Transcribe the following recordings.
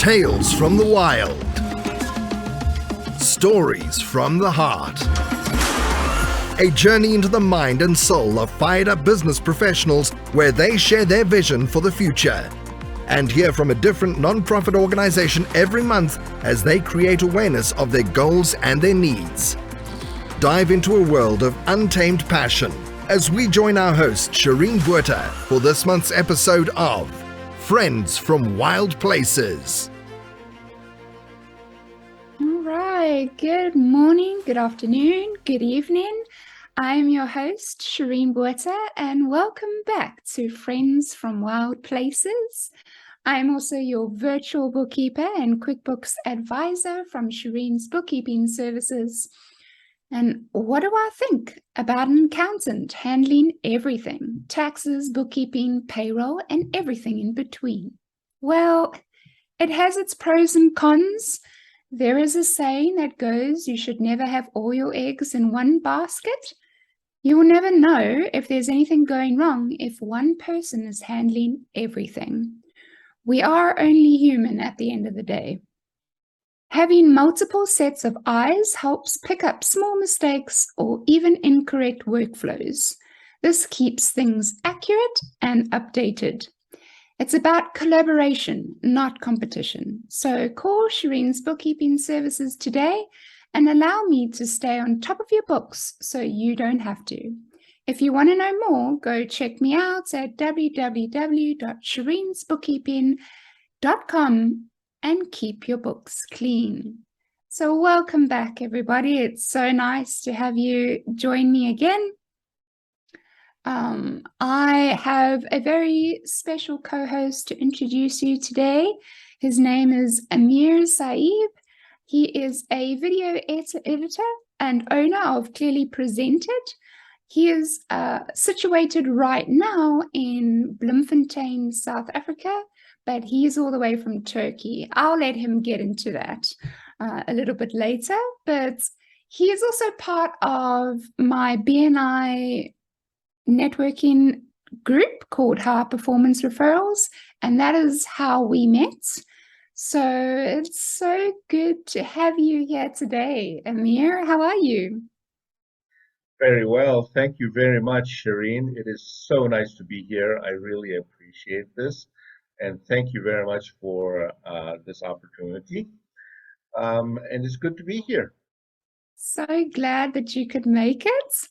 Tales from the wild. Stories from the heart. A journey into the mind and soul of fired-up business professionals where they share their vision for the future. And hear from a different non-profit organization every month as they create awareness of their goals and their needs. Dive into a world of untamed passion as we join our host, Shireen Buerta, for this month's episode of Friends from Wild Places. All right, good morning, good afternoon, good evening. I'm your host, Shireen Buerta, and welcome back to Friends from Wild Places. I'm also your virtual bookkeeper and QuickBooks advisor from Shireen's Bookkeeping Services. And what do I think about an accountant handling everything? Taxes, bookkeeping, payroll, and everything in between. Well, it has its pros and cons. There is a saying that goes, you should never have all your eggs in one basket. You will never know if there's anything going wrong if one person is handling everything. We are only human at the end of the day. Having multiple sets of eyes helps pick up small mistakes or even incorrect workflows. This keeps things accurate and updated. It's about collaboration, not competition. So call Shireen's Bookkeeping Services today and allow me to stay on top of your books so you don't have to. If you want to know more, go check me out at www.shireensbookkeeping.com and keep your books clean. So welcome back, everybody. It's so nice to have you join me again. I have a very special co-host to introduce you today. His name is Ameer Saib. He is a video editor and owner of Clearly Presented. He is situated right now in Bloemfontein, South Africa, but he is all the way from Turkey. I'll let him get into that a little bit later, but he is also part of my BNI networking group called High Performance Referrals, and that is how we met. So it's so good to have you here today. Ameer, how are you? Very well. Thank you very much, Shireen. It is so nice to be here. I really appreciate this. And thank you very much for this opportunity. And it's good to be here. So glad that you could make it.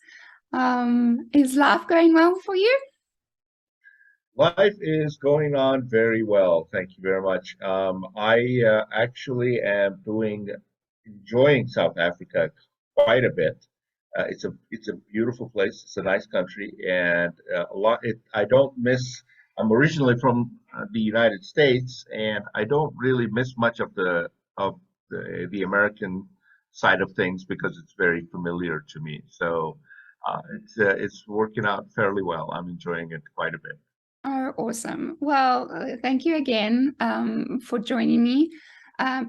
Is life going well for you? Life is going on very well. Thank you very much. I actually am enjoying South Africa quite a bit. It's a beautiful place. It's a nice country, and I don't miss. I'm originally from the United States, and I don't really miss much of the American side of things because it's very familiar to me. So it's working out fairly well. I'm enjoying it quite a bit. Oh, awesome. Well, thank you again for joining me.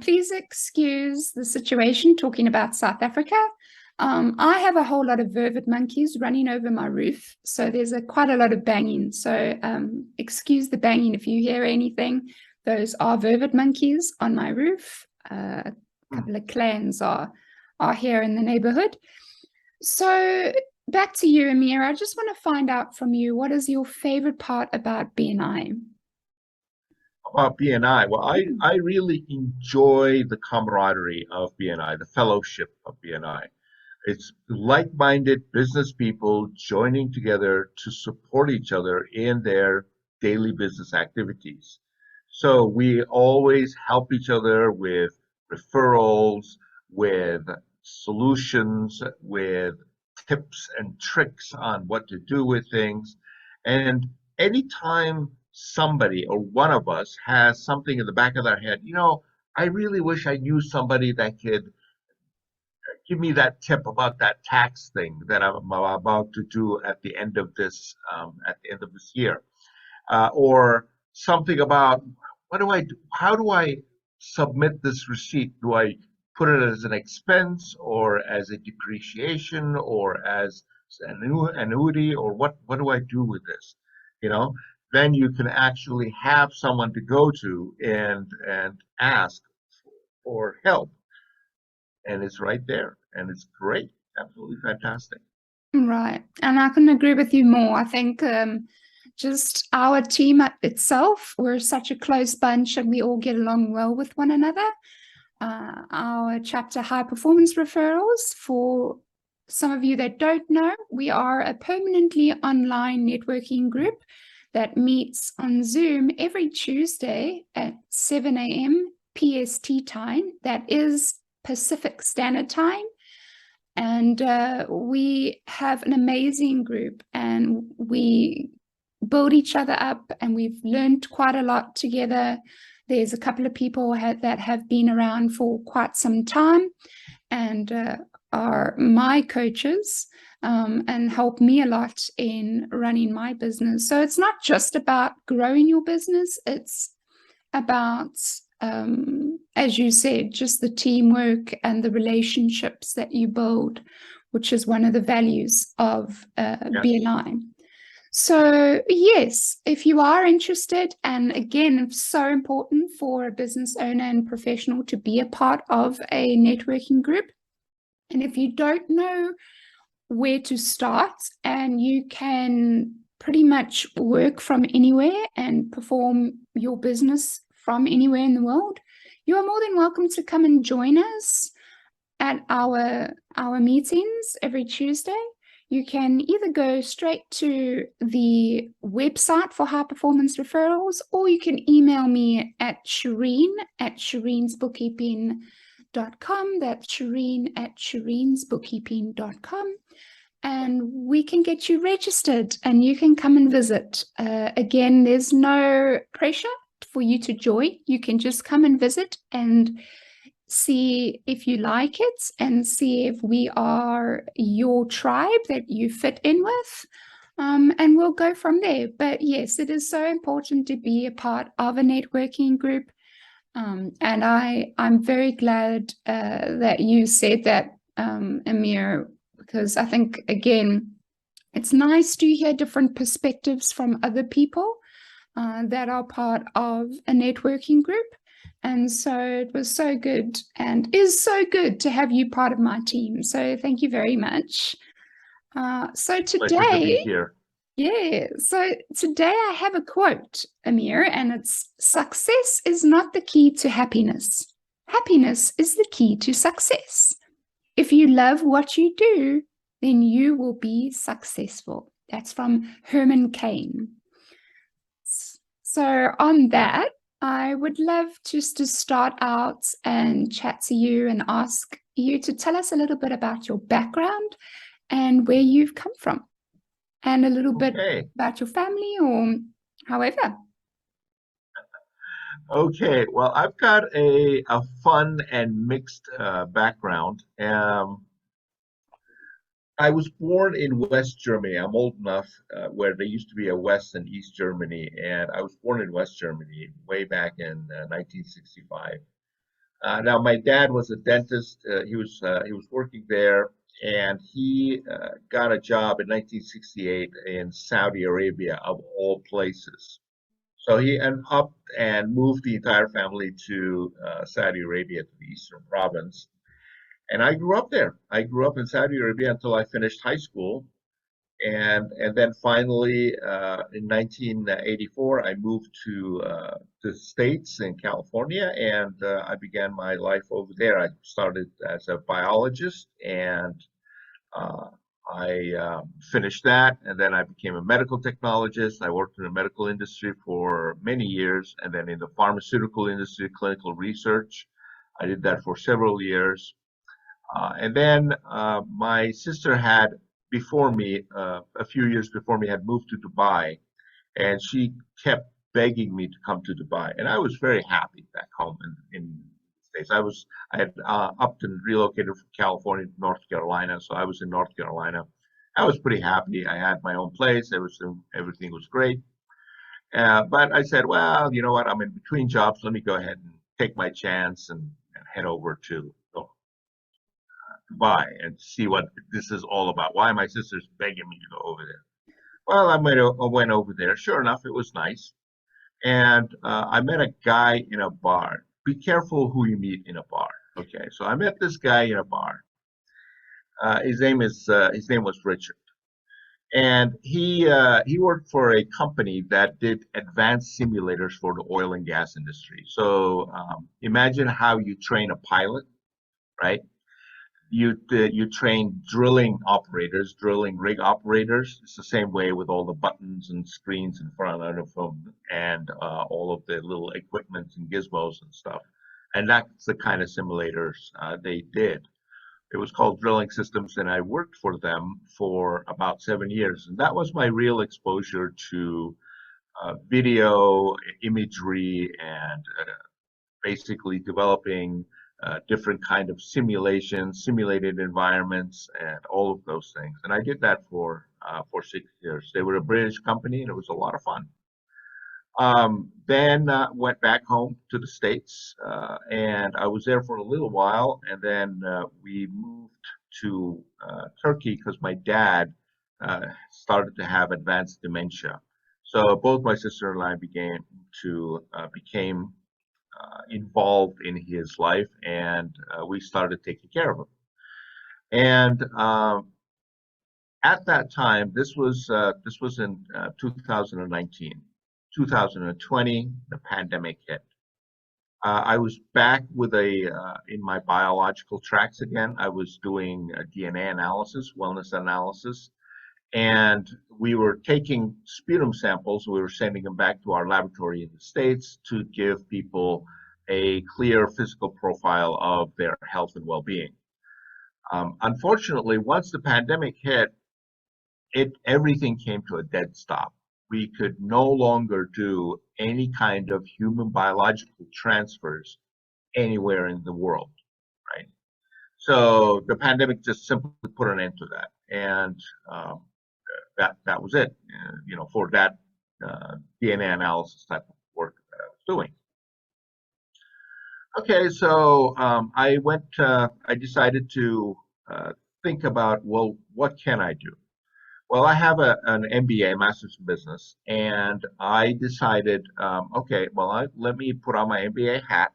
Please excuse the situation talking about South Africa. I have a whole lot of vervet monkeys running over my roof, so there's quite a lot of banging. So excuse the banging if you hear anything. Those are vervet monkeys on my roof. A couple of clans are here in the neighborhood. So back to you, Ameer. I just want to find out from you, what is your favorite part about BNI? About BNI, well, I really enjoy the camaraderie of BNI, the fellowship of BNI. It's like-minded business people joining together to support each other in their daily business activities. So we always help each other with referrals, with solutions, with tips and tricks on what to do with things. And anytime somebody or one of us has something in the back of their head, I really wish I knew somebody that could give me that tip about that tax thing that I'm about to do at the end of this year, or something about what do I do? How do I submit this receipt? Do I put it as an expense or as a depreciation or as an annuity, or what do I do with this? then you can actually have someone to go to and ask for help, and it's right there, and it's great, absolutely fantastic. Right. And I couldn't agree with you more. I think just our team itself, we're such a close bunch and we all get along well with one another. Our chapter High Performance Referrals, for some of you that don't know, we are a permanently online networking group that meets on Zoom every Tuesday at 7 a.m. PST time. That is Pacific Standard Time. And we have an amazing group and we build each other up, and we've learned quite a lot together. There's a couple of people that have been around for quite some time and are my coaches and help me a lot in running my business. So it's not just about growing your business, it's about as you said, just the teamwork and the relationships that you build, which is one of the values of BNI. So yes, if you are interested, and again, it's so important for a business owner and professional to be a part of a networking group. And if you don't know where to start, and you can pretty much work from anywhere and perform your business from anywhere in the world, you are more than welcome to come and join us at our meetings every Tuesday. You can either go straight to the website for High Performance Referrals, or you can email me at Shireen at Shireen'sBookkeeping.com. That's Shireen at Shireen'sBookkeeping.com. And we can get you registered and you can come and visit. Again, there's no pressure for you to join. You can just come and visit and see if you like it and see if we are your tribe that you fit in with. And we'll go from there. But yes, it is so important to be a part of a networking group. And I'm very glad that you said that, Ameer, because I think, again, it's nice to hear different perspectives from other people that are part of a networking group. And so it was so good and is so good to have you part of my team. So thank you very much. So today, Pleasure to be here. Yeah, so today I have a quote, Ameer, and it's: success is not the key to happiness. Happiness is the key to success. If you love what you do, then you will be successful. That's from Herman Cain. So on that, I would love just to start out and chat to you and ask you to tell us a little bit about your background and where you've come from, and a little bit about your family, or however. Okay, well, I've got a fun and mixed background. I was born in West Germany. I'm old enough where there used to be a West and East Germany, and I was born in West Germany way back in 1965. Now, my dad was a dentist. He was working there, and he got a job in 1968 in Saudi Arabia, of all places. So he ended up and moved the entire family to Saudi Arabia, to the Eastern Province. And I grew up there. I grew up in Saudi Arabia until I finished high school. And then finally, in 1984, I moved to the States in California, and I began my life over there. I started as a biologist, and I finished that, and then I became a medical technologist. I worked in the medical industry for many years, and then in the pharmaceutical industry, clinical research. I did that for several years. And then my sister had, before me, a few years before me, had moved to Dubai, and she kept begging me to come to Dubai. And I was very happy back home in the States. I had upped and relocated from California to North Carolina, so I was in North Carolina. I was pretty happy. I had my own place. Everything was great. But I said, well, you know what? I'm in between jobs. Let me go ahead and take my chance and head over to Dubai and see what this is all about. Why my sister's begging me to go over there. Well, I went over there. Sure enough, it was nice. And I met a guy in a bar. Be careful who you meet in a bar. Okay, so I met this guy in a bar. His name was Richard, and he worked for a company that did advanced simulators for the oil and gas industry. So imagine how you train a pilot, right? You train drilling operators, drilling rig operators. It's the same way with all the buttons and screens in front of them and all of the little equipment and gizmos and stuff. And that's the kind of simulators they did. It was called Drilling Systems, and I worked for them for about 7 years. And that was my real exposure to video, imagery, and basically developing different kind of simulations, simulated environments, and all of those things. And I did that for 6 years. They were a British company, and it was a lot of fun. Then went back home to the States, and I was there for a little while, and then we moved to Turkey because my dad started to have advanced dementia. So both my sister and I became involved in his life, and we started taking care of him. And at that time, this was in 2019. 2020, the pandemic hit. I was back with in my biological tracks again. I was doing DNA analysis, wellness analysis, and we were taking sputum samples. We were sending them back to our laboratory in the States to give people a clear physical profile of their health and well-being. Unfortunately, once the pandemic hit, everything came to a dead stop. We could no longer do any kind of human biological transfers anywhere in the world, right? So the pandemic just simply put an end to that, and that was it. For that DNA analysis type of work that I was doing. Okay, so I decided to think about, well, what can I do? Well, I have an MBA, Master's in Business, and I decided, okay, well, let me put on my MBA hat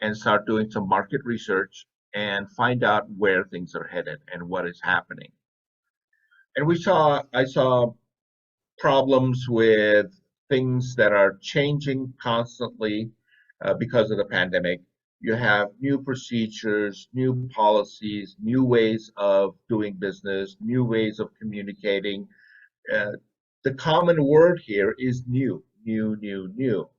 and start doing some market research and find out where things are headed and what is happening. And I saw problems with things that are changing constantly because of the pandemic. You have new procedures, new policies, new ways of doing business, new ways of communicating. The common word here is new, new, new, new.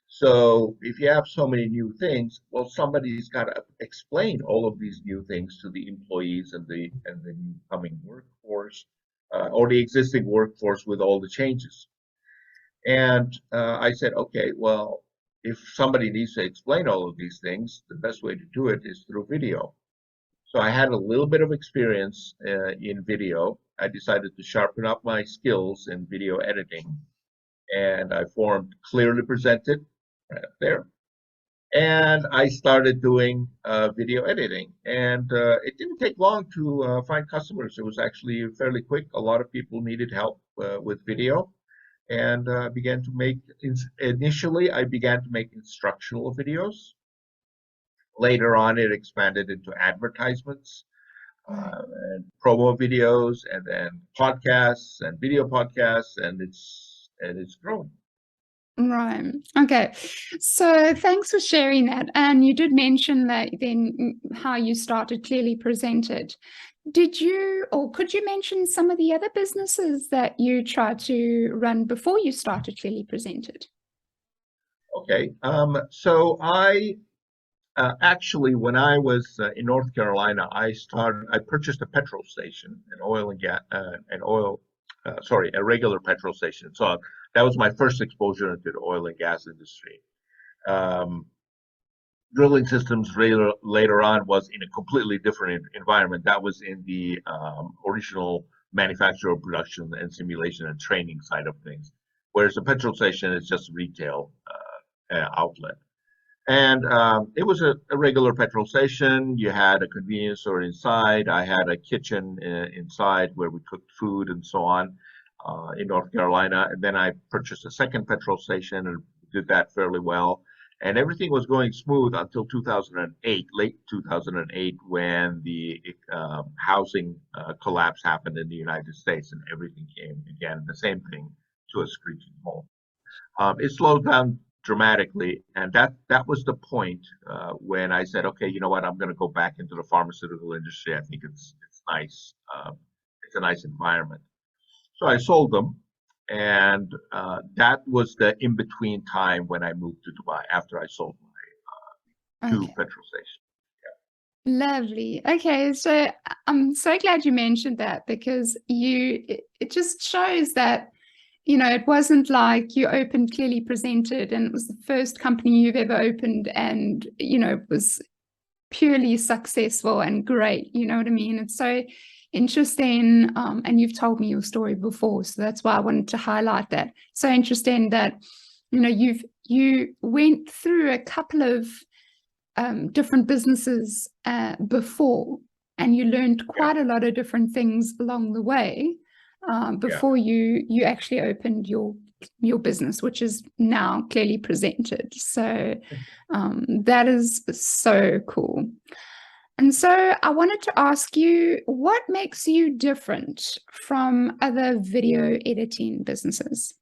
So if you have so many new things, well, somebody's got to explain all of these new things to the employees and the incoming workforce or the existing workforce with all the changes. And I said, okay, well, if somebody needs to explain all of these things, the best way to do it is through video. So I had a little bit of experience in video. I decided to sharpen up my skills in video editing, and I formed Clearly Presented right up there. And I started doing video editing, and it didn't take long to find customers. It was actually fairly quick. A lot of people needed help with video. And initially, I began to make instructional videos. Later on, it expanded into advertisements, and promo videos, and then podcasts and video podcasts, and it's growing. Right. Okay. So thanks for sharing that. And you did mention that then how you started Clearly Presented. Did you, or could you mention some of the other businesses that you tried to run before you started Clearly Presented? Okay. So I actually, when I was in North Carolina, I purchased a petrol station, a regular petrol station. So that was my first exposure into the oil and gas industry. Drilling Systems later on was in a completely different environment. That was in the original manufacturer, production, and simulation and training side of things, whereas the petrol station is just a retail outlet. And it was a regular petrol station. You had a convenience store inside. I had a kitchen inside where we cooked food and so on. in North Carolina, and then I purchased a second petrol station and did that fairly well. And everything was going smooth until 2008, late 2008, when the housing collapse happened in the United States, and everything came again, the same thing, to a screeching halt. It slowed down dramatically, and that was the point when I said, okay, you know what, I'm going to go back into the pharmaceutical industry. I think it's nice. It's a nice environment. So I sold them, and that was the in-between time when I moved to Dubai after I sold my two petrol stations. Lovely. Okay, so I'm so glad you mentioned that, because it just shows that, you know, it wasn't like you opened Clearly Presented and it was the first company you've ever opened and, you know, it was purely successful and great. You know what I mean? It's so interesting. And you've told me your story before, so that's why I wanted to highlight that. So interesting that, you know, you went through a couple of different businesses before, and you learned quite a lot of different things along the way before you actually opened your business, which is now Clearly Presented. So that is so cool. And so I wanted to ask you, what makes you different from other video editing businesses?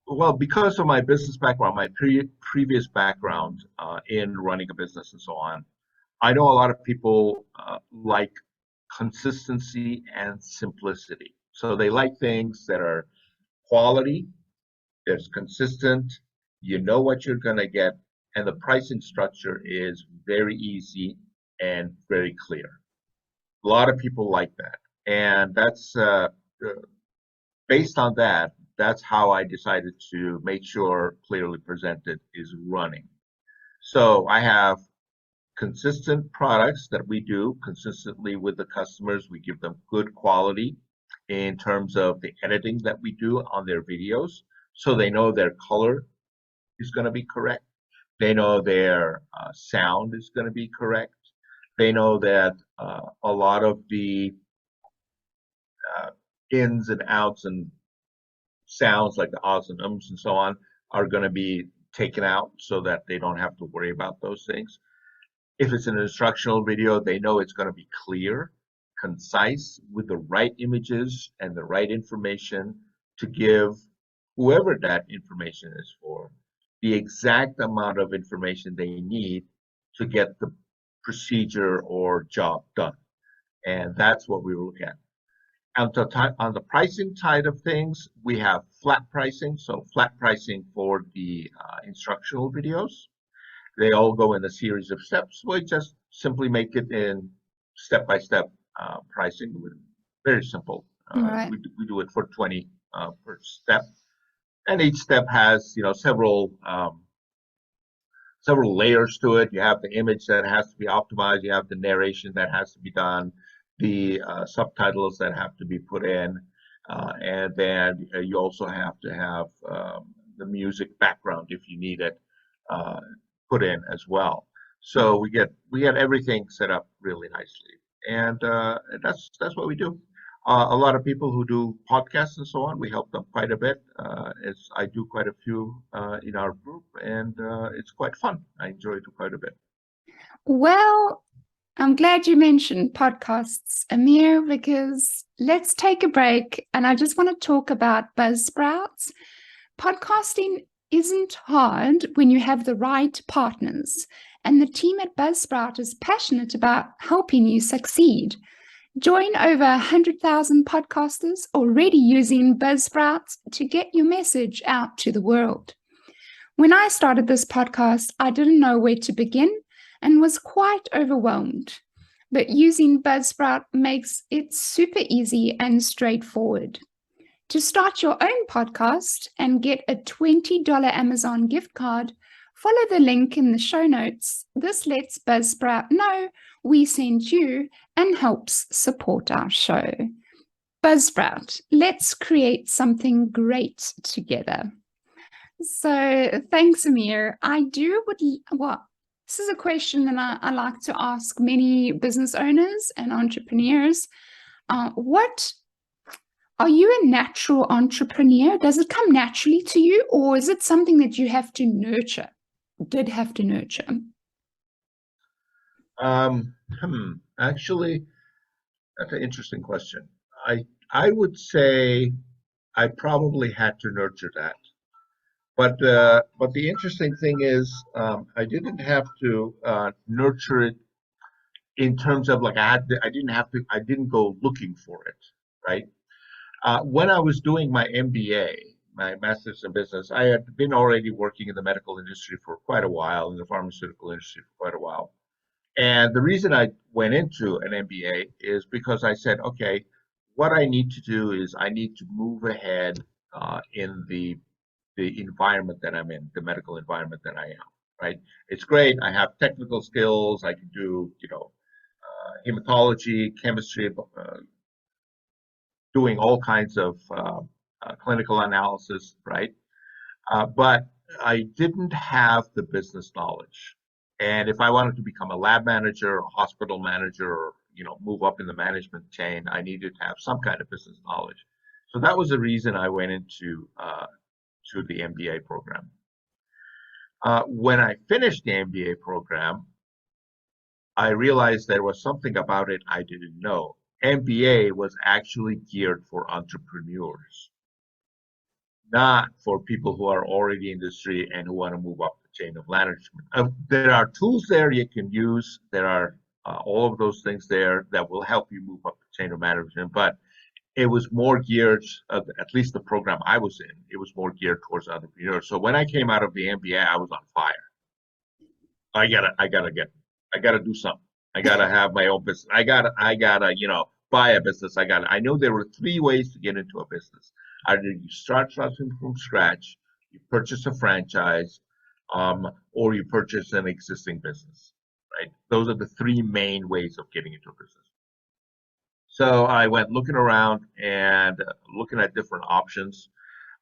Well, because of my business background, my previous background in running a business and so on, I know a lot of people like consistency and simplicity. So they like things that are quality, that's consistent, you know what you're going to get, and the pricing structure is very easy and very clear. A lot of people like that. And that's based on that, that's how I decided to make sure Clearly Presented is running. So I have consistent products that we do consistently with the customers. We give them good quality in terms of the editing that we do on their videos, so they know their color is going to be correct. They know their sound is going to be correct. They know that a lot of the ins and outs and sounds like the ahs and ums and so on are going to be taken out so that they don't have to worry about those things. If it's an instructional video, they know it's going to be clear, concise, with the right images and the right information to give whoever that information is for the exact amount of information they need to get the procedure or job done. And that's what we look at. On the pricing side of things, we have flat pricing. So flat pricing for the instructional videos. They all go in a series of steps. We just simply make it in step-by-step pricing. Very simple. Right. We do it for 20 per step. And each step has, you know, several layers to it. You have the image that has to be optimized. You have the narration that has to be done, the subtitles that have to be put in, and then you also have to have the music background if you need it put in as well. So we get everything set up really nicely, and that's what we do. A lot of people who do podcasts and so on, we help them quite a bit. As I do quite a few in our group, and it's quite fun. I enjoy it quite a bit. Well, I'm glad you mentioned podcasts, Ameer, because let's take a break and I just want to talk about Buzzsprouts. Podcasting isn't hard when you have the right partners, and the team at Buzzsprout is passionate about helping you succeed. Join over 100,000 podcasters already using Buzzsprout to get your message out to the world. When I started this podcast, I didn't know where to begin and was quite overwhelmed. But using Buzzsprout makes it super easy and straightforward. To start your own podcast and get a $20 Amazon gift card, follow the link in the show notes. This lets Buzzsprout know we sent you and helps support our show. Buzzsprout, let's create something great together. So thanks, Ameer. This is a question that I like to ask many business owners and entrepreneurs. What Are you a natural entrepreneur? Does it come naturally to you, or is it something that you have to nurture? Did have to nurture? Actually, that's an interesting question. I would say I probably had to nurture that. But the interesting thing is, I didn't have to nurture it in terms of like I didn't go looking for it, right? When I was doing my MBA, my master's in business, I had been already working in the medical industry for quite a while, in the pharmaceutical industry for quite a while. And the reason I went into an MBA is because I said, okay, what I need to do is I need to move ahead in the environment that I'm in, the medical environment that I am, right? It's great. I have technical skills. I can do, hematology, chemistry, doing all kinds of clinical analysis, right? But I didn't have the business knowledge. And if I wanted to become a lab manager, a hospital manager, or move up in the management chain, I needed to have some kind of business knowledge. So that was the reason I went into to the MBA program. When I finished the MBA program, I realized there was something about it I didn't know. MBA was actually geared for entrepreneurs, not for people who are already in the industry and who want to move up the chain of management. There are tools there you can use. There are all of those things there that will help you move up the chain of management, but it was more geared, at least the program I was in, it was more geared towards entrepreneurs. So when I came out of the MBA, I was on fire. I gotta do something. I gotta have my own business. I gotta, buy a business. I know there were three ways to get into a business. Either you start something from scratch, you purchase a franchise, or you purchase an existing business, right? Those are the three main ways of getting into a business. So I went looking around and looking at different options,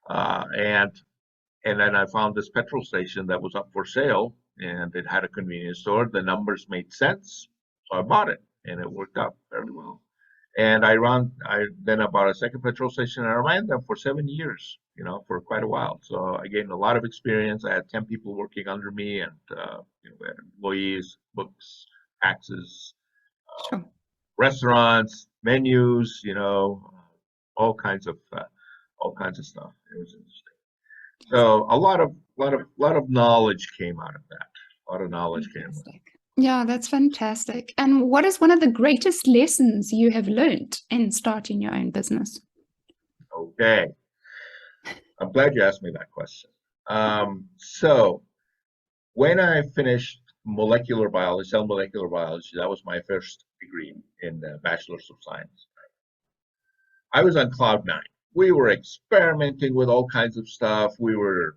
and then I found this petrol station that was up for sale, and it had a convenience store. The numbers made sense, so I bought it, and it worked out very well. And I bought a second petrol station, and I ran them for 7 years, for quite a while. So I gained a lot of experience. I had 10 people working under me, and we had employees, books, taxes, Sure. restaurants, menus, all kinds of stuff. It was interesting. So a lot of knowledge came out of that. A lot of knowledge came out. Yeah, that's fantastic. And what is one of the greatest lessons you have learned in starting your own business? Okay. I'm glad you asked me that question. So when I finished molecular biology, cell molecular biology, that was my first degree in Bachelor's of Science. I was on cloud nine. We were experimenting with all kinds of stuff. We were,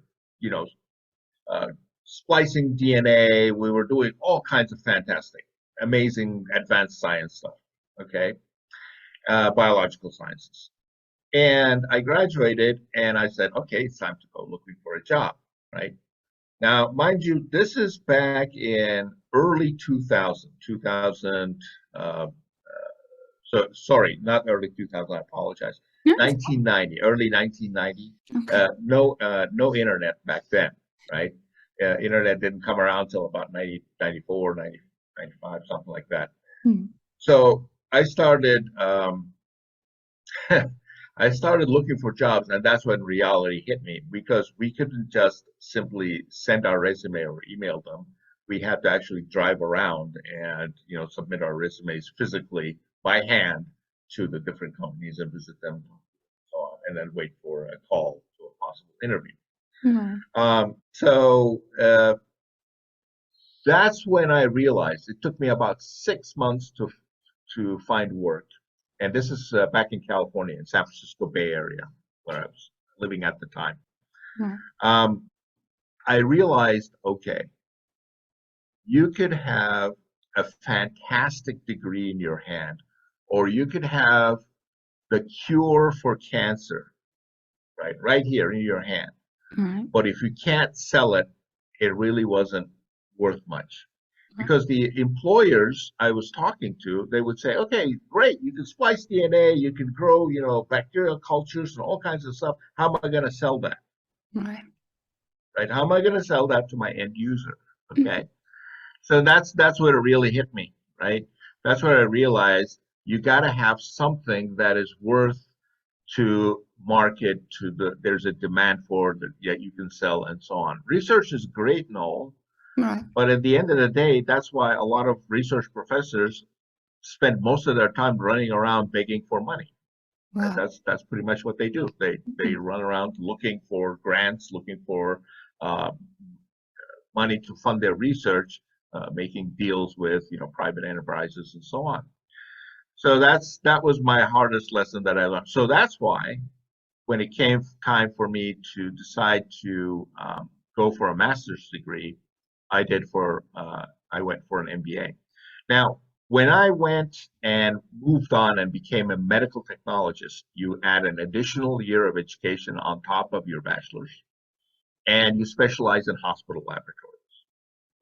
splicing DNA. We were doing all kinds of fantastic, amazing, advanced science stuff. Okay, biological sciences. And I graduated, and I said, okay, it's time to go looking for a job, right? Now, mind you, this is back in early 2000, so sorry, not early 2000, I apologize. 1990, early 1990. Okay. No internet back then, right? Internet didn't come around until about 94, 95, something like that. So I started I started looking for jobs, and that's when reality hit me, because we couldn't just simply send our resume or email them. We had to actually drive around and submit our resumes physically by hand to the different companies and visit them, and then wait for a call to a possible interview. So that's when I realized it took me about 6 months to find work. And this is back in California, in San Francisco Bay Area, where I was living at the time. I realized, okay, you could have a fantastic degree in your hand, or you could have the cure for cancer, right here in your hand. But if you can't sell it, it really wasn't worth much. Because the employers I was talking to, they would say, okay, great, you can splice DNA, you can grow, bacterial cultures and all kinds of stuff. How am I going to sell that? Right. Right? How am I going to sell that to my end user? Okay. So that's where it really hit me, right? That's where I realized you got to have something that is worth to market there's a demand for that you can sell and so on. Research is great and all, Right. but at the end of the day, that's why a lot of research professors spend most of their time running around begging for money. Right? Wow. That's pretty much what they do. They run around looking for grants, looking for uh, money to fund their research, making deals with private enterprises and so on. So that was my hardest lesson that I learned. So that's why when it came time for me to decide to go for a master's degree, I went for an MBA. Now, when I went and moved on and became a medical technologist, you add an additional year of education on top of your bachelor's, and you specialize in hospital laboratories.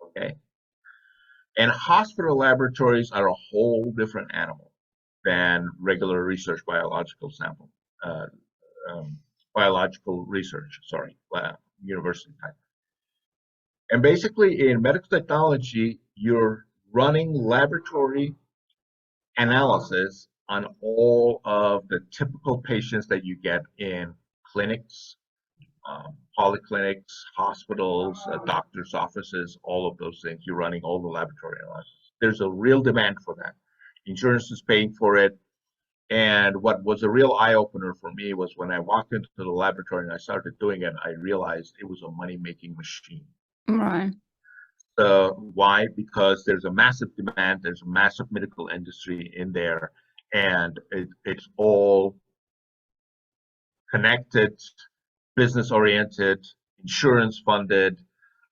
Okay. And hospital laboratories are a whole different animal than regular research biological sample, uh, biological research, university type. And basically in medical technology, you're running laboratory analysis on all of the typical patients that you get in clinics, polyclinics, hospitals, doctors' offices, all of those things. You're running all the laboratory analysis. There's a real demand for that. Insurance is paying for it. And what was a real eye-opener for me was when I walked into the laboratory and I started doing it, I realized it was a money-making machine. Right. Why? Because there's a massive demand, there's a massive medical industry in there, and it's all connected, business oriented, insurance funded,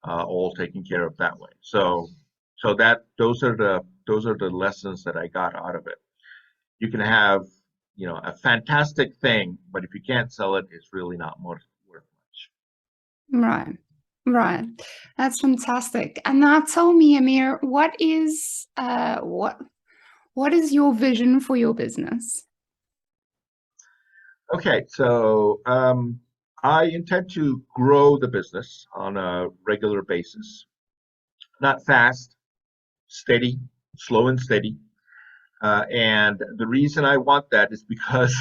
all taken care of that way. So those are the lessons that I got out of it. You can have a fantastic thing, but if you can't sell it, it's really not worth much. Right. Right. That's fantastic. And now tell me, Ameer, what is your vision for your business? Okay, so I intend to grow the business on a regular basis, not fast, steady, slow and steady. And the reason I want that is because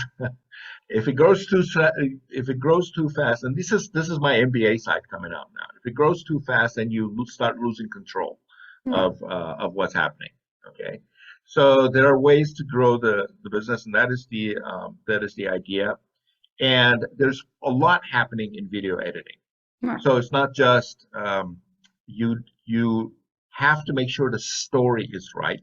if it grows too fast, and this is my MBA side coming out now. If it grows too fast, then you start losing control of what's happening. Okay, so there are ways to grow the business, and that is the idea. And there's a lot happening in video editing. Right. So it's not just you have to make sure the story is right,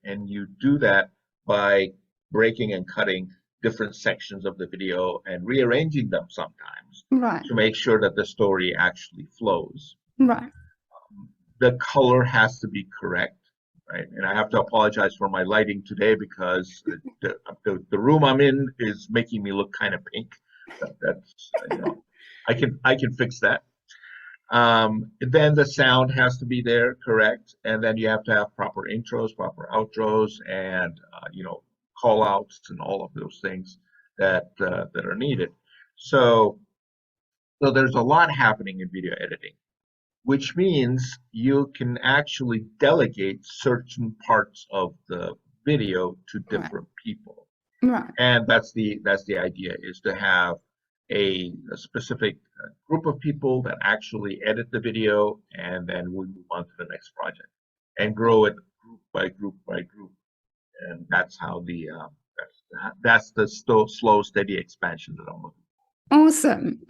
and you do that by breaking and cutting different sections of the video and rearranging them sometimes to make sure that the story actually flows. Right. The color has to be correct, right? And I have to apologize for my lighting today because the room I'm in is making me look kind of pink. That's I can fix that. Then the sound has to be there, correct, and then you have to have proper intros, proper outros, and call outs and all of those things that are needed. So there's a lot happening in video editing, which means you can actually delegate certain parts of the video to different people. Right. And that's the idea, is to have a specific group of people that actually edit the video, and then we move on to the next project and grow it group by group by group. And that's how that's the slow, steady expansion that I'm looking for.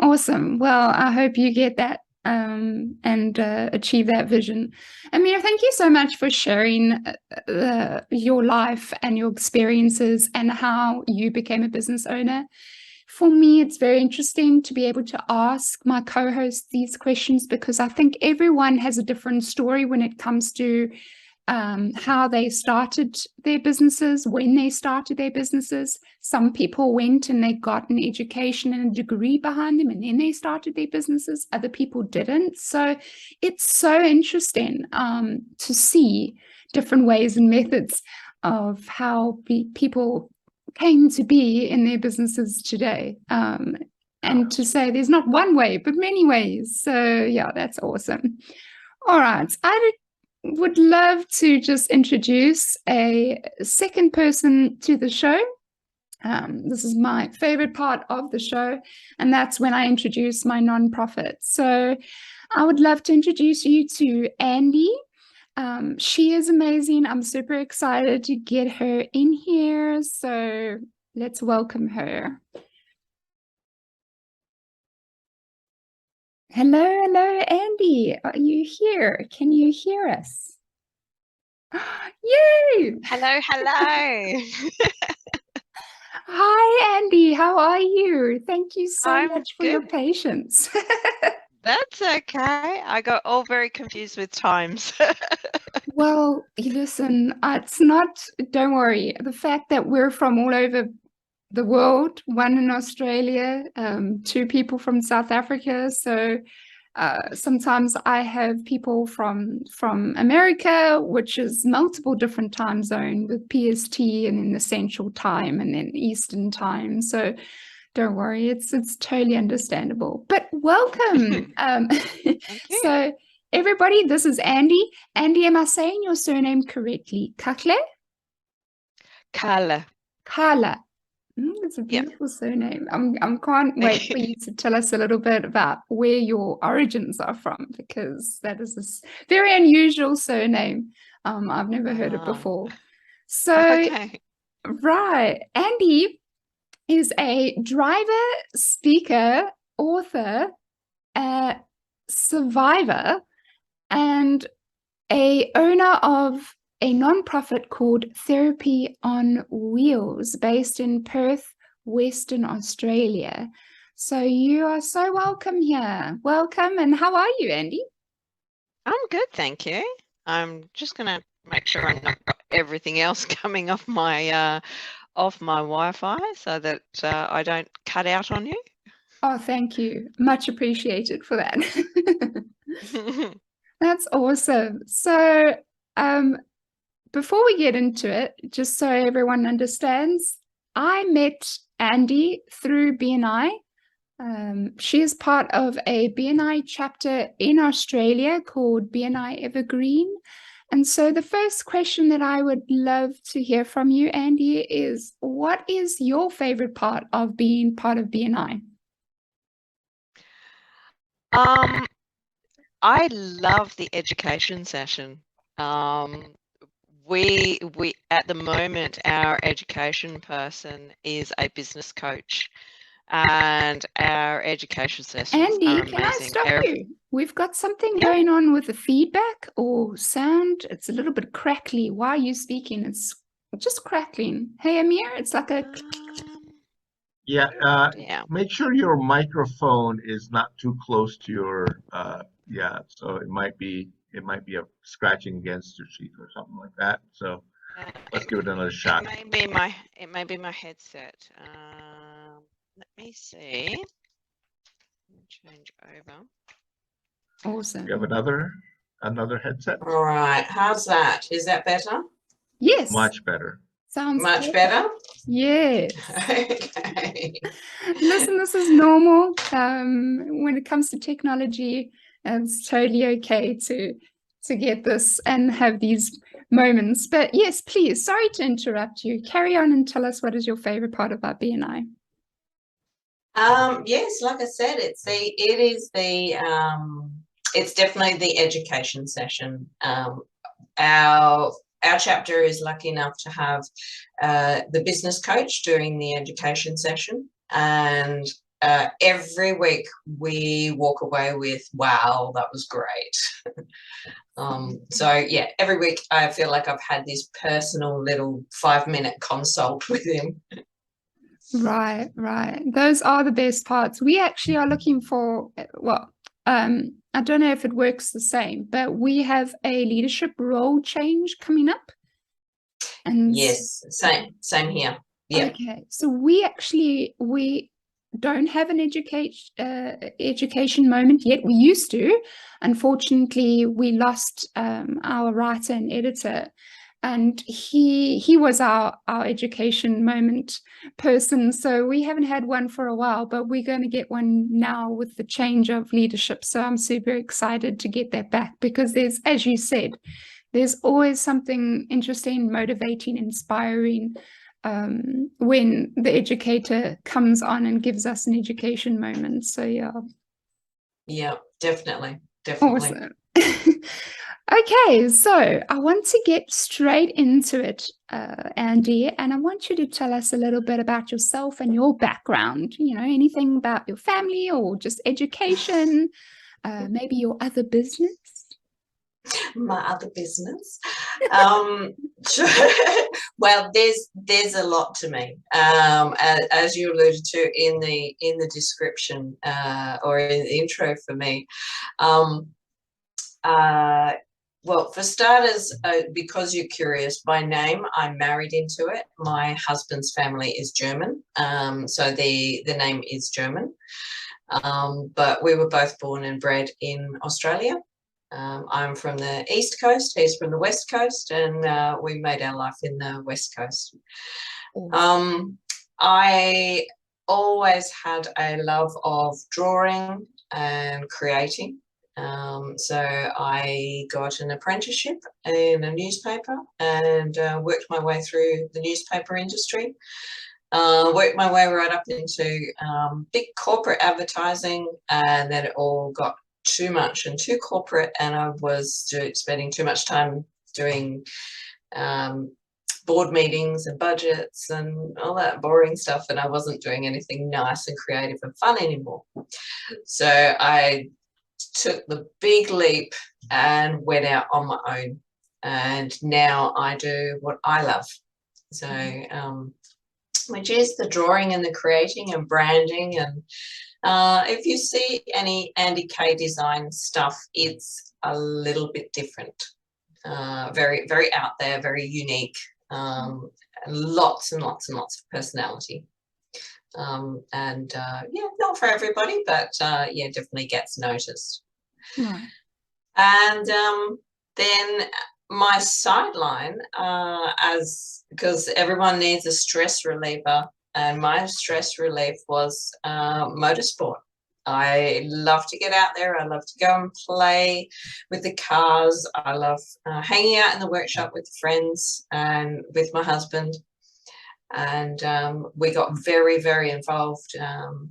Awesome. Well, I hope you get that and achieve that vision. Ameer, thank you so much for sharing your life and your experiences and how you became a business owner. For me, it's very interesting to be able to ask my co-hosts these questions because I think everyone has a different story when it comes to how they started their businesses, when they started their businesses. Some people went and they got an education and a degree behind them, and then they started their businesses. Other people didn't. So it's so interesting to see different ways and methods of how people came to be in their businesses today. And to say there's not one way, but many ways. So yeah, that's awesome. All right. I would love to just introduce a second person to the show. This is my favorite part of the show, and that's when I introduce my nonprofit. So I would love to introduce you to Andy. She is amazing. I'm super excited to get her in here. So let's welcome her. Hello, Andy. Are you here? Can you hear us? Yay! Hello. Hi, Andy. How are you? Thank you so I'm much for your good. patience. That's okay. I got all very confused with times. Well, listen, it's not, don't worry. The fact that we're from all over the world, one in Australia, two people from South Africa. So sometimes I have people from America, which is multiple different time zone with PST and then the Central Time and then Eastern Time. So don't worry, it's totally understandable. But welcome. Thank you. So everybody, this is Andy. Andy, am I saying your surname correctly? Kahle? Kahle. Kahle. It's a beautiful surname. I can't wait for you to tell us a little bit about where your origins are from, because that is a very unusual surname. I've never heard it before. So, Okay. right, Andy is a driver, speaker, author, survivor, and a owner of a nonprofit called Therapy on Wheels, based in Perth, Western Australia. So you are so welcome here. Welcome. And how are you, Andy? I'm good, thank you. I'm just going to make sure I've got everything else coming off my Wi-Fi so that I don't cut out on you. Oh, thank you. Much appreciated for that. That's awesome. So, before we get into it, just so everyone understands, I met Andy through BNI. She is part of a BNI chapter in Australia called BNI Evergreen. And so the first question that I would love to hear from you, Andy, is what is your favorite part of being part of BNI? I love the education session. We at the moment, our education person is a business coach, and our education sessions Andy, are amazing. can I stop you? We've got something going on with the feedback or sound. It's a little bit crackly. Why are you speaking? It's just crackling. Hey, Ameer, it's like a... Make sure your microphone is not too close to your so it might be a scratching against your cheek or something like that. So let's give it another shot. It may be my headset. Let me see. Change over. Awesome. You have another headset? All right. How's that? Is that better? Yes. Much better. Sounds Much good. better? Yes. Okay. Listen, this is normal. When it comes to technology, it's totally okay to get this and have these moments. But yes, please, sorry to interrupt you. Carry on and tell us what is your favorite part about BNI. Yes, like I said, it's definitely the education session. Our chapter is lucky enough to have the business coach doing the education session, and every week we walk away with, wow, that was great. So yeah, every week I feel like I've had this personal little 5-minute consult with him. Right. Those are the best parts. We actually are looking for, well, I don't know if it works the same, but we have a leadership role change coming up. And yes, same here. Yeah. okay, so we don't have an education moment yet. We used to. Unfortunately, we lost our writer and editor, and he was our education moment person. So we haven't had one for a while, but we're going to get one now with the change of leadership. So I'm super excited to get that back, because there's, as you said, there's always something interesting, motivating, inspiring when the educator comes on and gives us an education moment. So Yeah, definitely. Awesome. Okay, so I want to get straight into it, Andy, and I want you to tell us a little bit about yourself and your background. Anything about your family or just education, maybe your other business. My other business. Well, there's a lot to me, as you alluded to in the description or in the intro for me. Well, for starters, because you're curious, by name, I'm married into it. My husband's family is German, so the name is German. But we were both born and bred in Australia. I'm from the East Coast, he's from the West Coast, and we made our life in the West Coast. I always had a love of drawing and creating. So I got an apprenticeship in a newspaper and worked my way through the newspaper industry. Worked my way right up into big corporate advertising, and then it all got too much and too corporate, and I was spending too much time doing board meetings and budgets and all that boring stuff, and I wasn't doing anything nice and creative and fun anymore. So I took the big leap and went out on my own, and now I do what I love. So which is the drawing and the creating and branding. And if you see any Andy K design stuff, it's a little bit different, very, very out there, very unique, and lots and lots and lots of personality. Yeah, not for everybody, but yeah, definitely gets noticed. Right. And then my sideline, because everyone needs a stress reliever, and my stress relief was motorsport. I love to get out there. I love to go and play with the cars. I love hanging out in the workshop with friends and with my husband. And we got very, very involved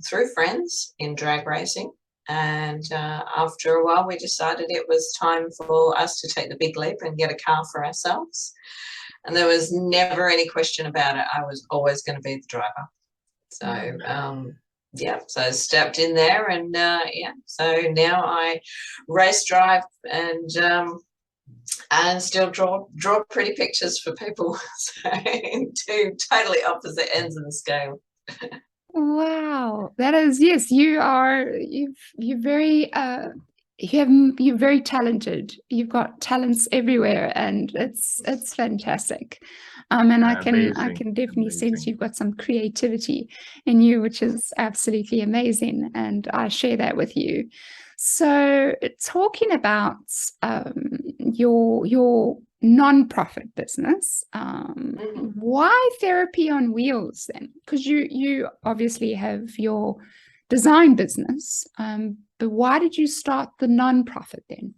through friends in drag racing. And after a while, we decided it was time for us to take the big leap and get a car for ourselves. And there was never any question about it. I was always going to be the driver. So, yeah, so I stepped in there, and yeah, so now I race drive and still draw pretty pictures for people. So two totally opposite ends of the scale. Wow, that is, yes, you're very you're very talented. You've got talents everywhere, and it's fantastic. And I can definitely sense you've got some creativity in you, which is absolutely amazing, and I share that with you. So, talking about your non-profit business, why Therapy on Wheels then? Because you obviously have your design business, but why did you start the non-profit then?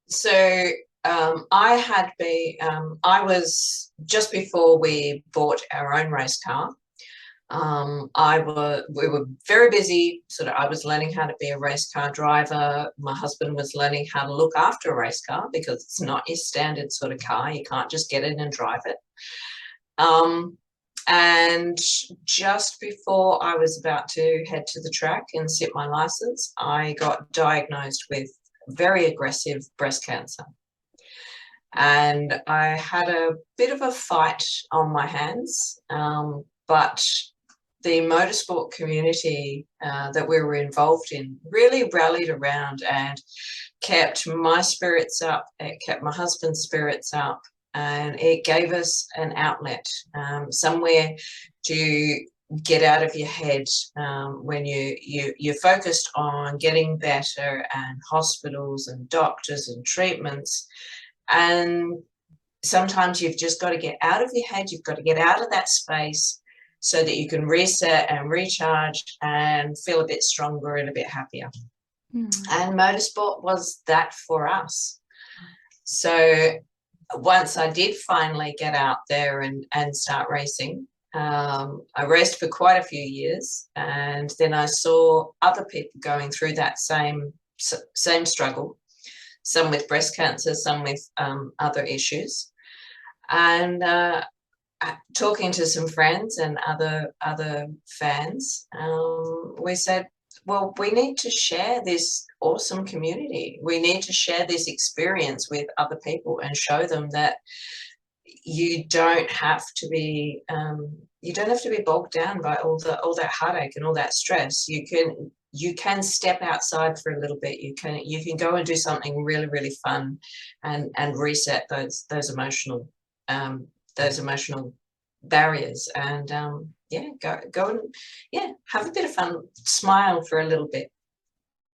So I was, just before we bought our own race car, we were very busy. I was learning how to be a race car driver. My husband was learning how to look after a race car, because it's not your standard sort of car. You can't just get in and drive it. And just before I was about to head to the track and sit my license, I got diagnosed with very aggressive breast cancer. And I had a bit of a fight on my hands, but the motorsport community that we were involved in really rallied around and kept my spirits up. It kept my husband's spirits up, and it gave us an outlet, somewhere to get out of your head when you're focused on getting better and hospitals and doctors and treatments. And sometimes you've just got to get out of your head. You've got to get out of that space so that you can reset and recharge and feel a bit stronger and a bit happier. And motorsport was that for us. So once I did finally get out there and start racing, I raced for quite a few years, and then I saw other people going through that same struggle, some with breast cancer, some with other issues. And talking to some friends and other fans, we said, well, we need to share this awesome community. We need to share this experience with other people and show them that you don't have to be bogged down by all that heartache and all that stress. You can step outside for a little bit. You can go and do something really, really fun and reset those emotional barriers, and go and have a bit of fun, smile for a little bit.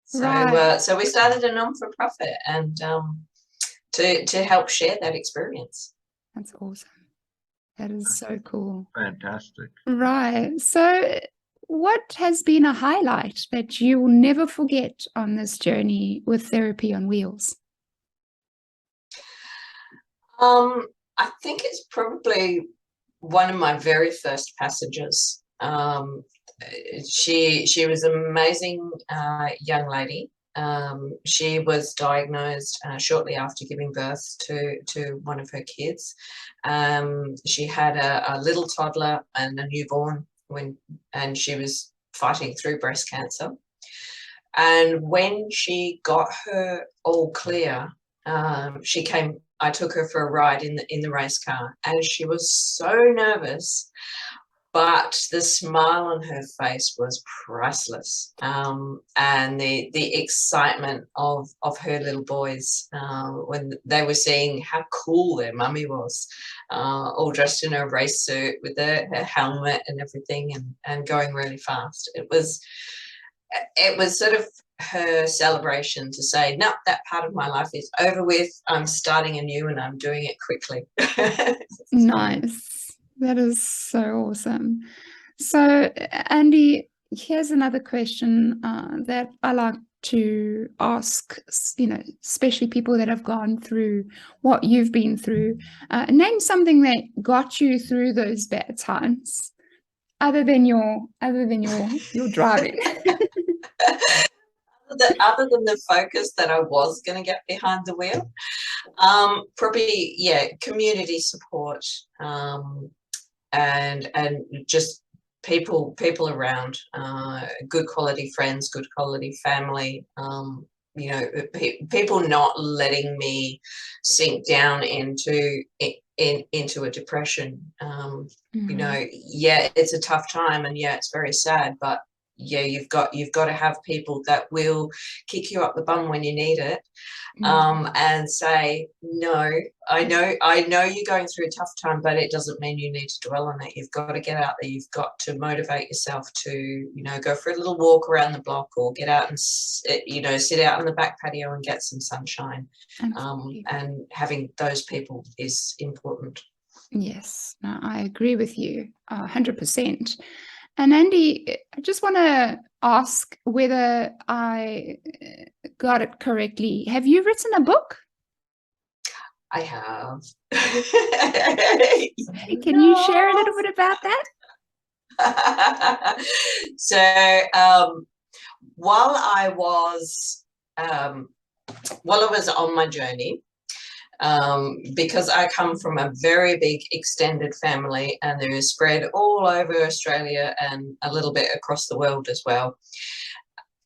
So Right. so we started a non-for-profit and to help share that experience. That's awesome. That is so cool. Fantastic. Right. So what has been a highlight that you will never forget on this journey with Therapy on Wheels? I think it's probably one of my very first passengers. She was an amazing young lady. She was diagnosed shortly after giving birth to one of her kids. She had a little toddler and a newborn and she was fighting through breast cancer. And when she got her all clear, she came. I took her for a ride in the race car, and she was so nervous, but the smile on her face was priceless. And the excitement of her little boys when they were seeing how cool their mummy was, all dressed in a race suit with her helmet and everything, and going really fast. It was sort of her celebration to say, no, that part of my life is over with. I'm starting anew and I'm doing it quickly. Nice. That is so awesome. So, Andy, here's another question that I like to ask, especially people that have gone through what you've been through. Name something that got you through those bad times, other than your driving. Other than the focus that I was going to get behind the wheel, probably community support, and just people around, good quality friends, good quality family. People not letting me sink down into a depression. It's a tough time, and it's very sad, but you've got to have people that will kick you up the bum when you need it, and say, no, I know you're going through a tough time, but it doesn't mean you need to dwell on it. You've got to get out there. You've got to motivate yourself to, go for a little walk around the block, or get out and, sit out on the back patio and get some sunshine. And having those people is important. Yes, no, I agree with you 100%. And Andy, I just want to ask whether I got it correctly. Have you written a book? I have. Can you share a little bit about that? So while I was on my journey, because I come from a very big extended family, and they're spread all over Australia and a little bit across the world as well.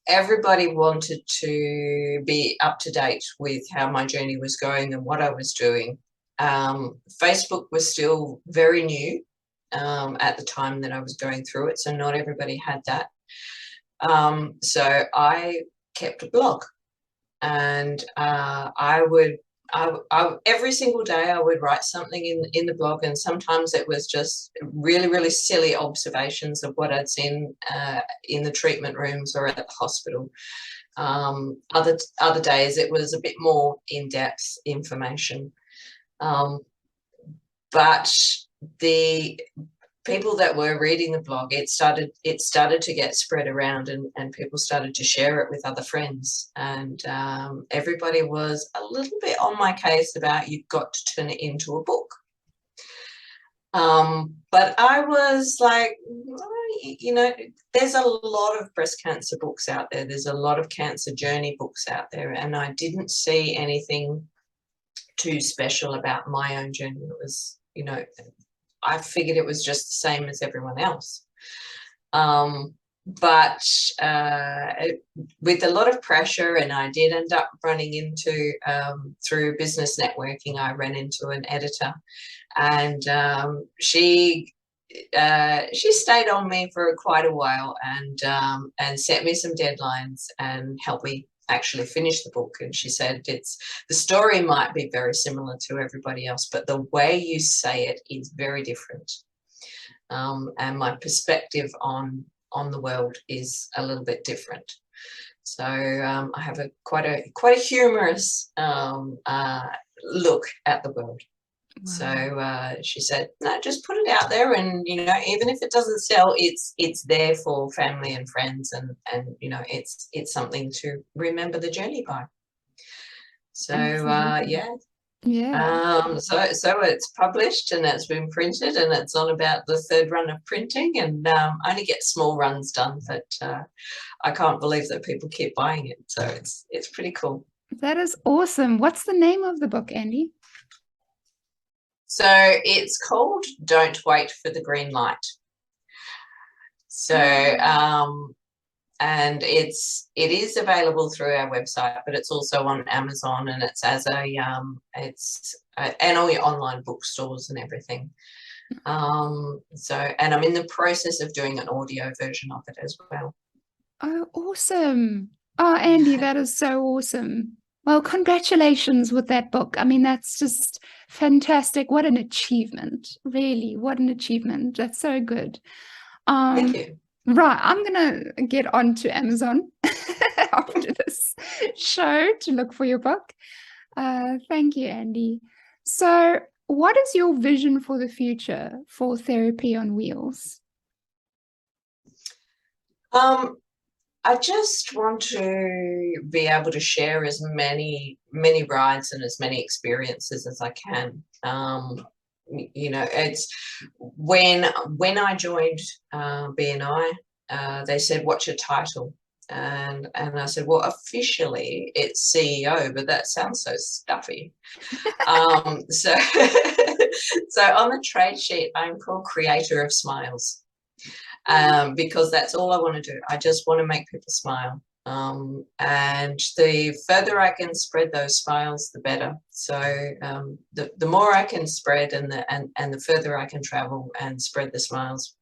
Everybody wanted to be up to date with how my journey was going and what I was doing. Facebook was still very new, at the time that I was going through it. So not everybody had that. So I kept a blog, and every single day I would write something in the blog, and sometimes it was just really, really silly observations of what I'd seen in the treatment rooms or at the hospital. Other days it was a bit more in-depth information. But the people that were reading the blog, it started to get spread around, and people started to share it with other friends, and everybody was a little bit on my case about, you've got to turn it into a book. But I was like, you know, there's a lot of breast cancer books out there. There's a lot of cancer journey books out there, and I didn't see anything too special about my own journey. It was, you know, I figured it was just the same as everyone else. But with a lot of pressure, and I did end up running into, through business networking, I ran into an editor, and she stayed on me for quite a while, and set me some deadlines and helped me actually finish the book. And she said, the story might be very similar to everybody else, but the way you say it is very different. And my perspective on the world is a little bit different. So I have quite a humorous look at the world. Wow. So she said, no, just put it out there, and, you know, even if it doesn't sell, it's there for family and friends, and you know, it's something to remember the journey by. So so it's published, and it's been printed, and it's on about the 3rd run of printing, and I only get small runs done, but I can't believe that people keep buying it. So it's pretty cool. That is awesome. What's the name of the book, Andy? So it's called Don't Wait for the Green Light. So and it is available through our website, but it's also on Amazon, and it's as and all your online bookstores and everything. So, and I'm in the process of doing an audio version of it as well. Oh, awesome. Oh, Andy, that is so awesome. Well, congratulations with that book. I mean, that's just fantastic. What an achievement. Really, what an achievement. That's so good. Thank you. Right, I'm going to get on to Amazon after this show to look for your book. Thank you, Andy. So what is your vision for the future for Therapy on Wheels? I just want to be able to share as many rides and as many experiences as I can. You know, it's when I joined BNI, they said, "What's your title?" And I said, "Well, officially it's CEO, but that sounds so stuffy." So on the trade sheet, I'm called Creator of Smiles. Because that's all I want to do. I just want to make people smile. And the further I can spread those smiles, the better. So the more I can spread, and the further I can travel and spread the smiles,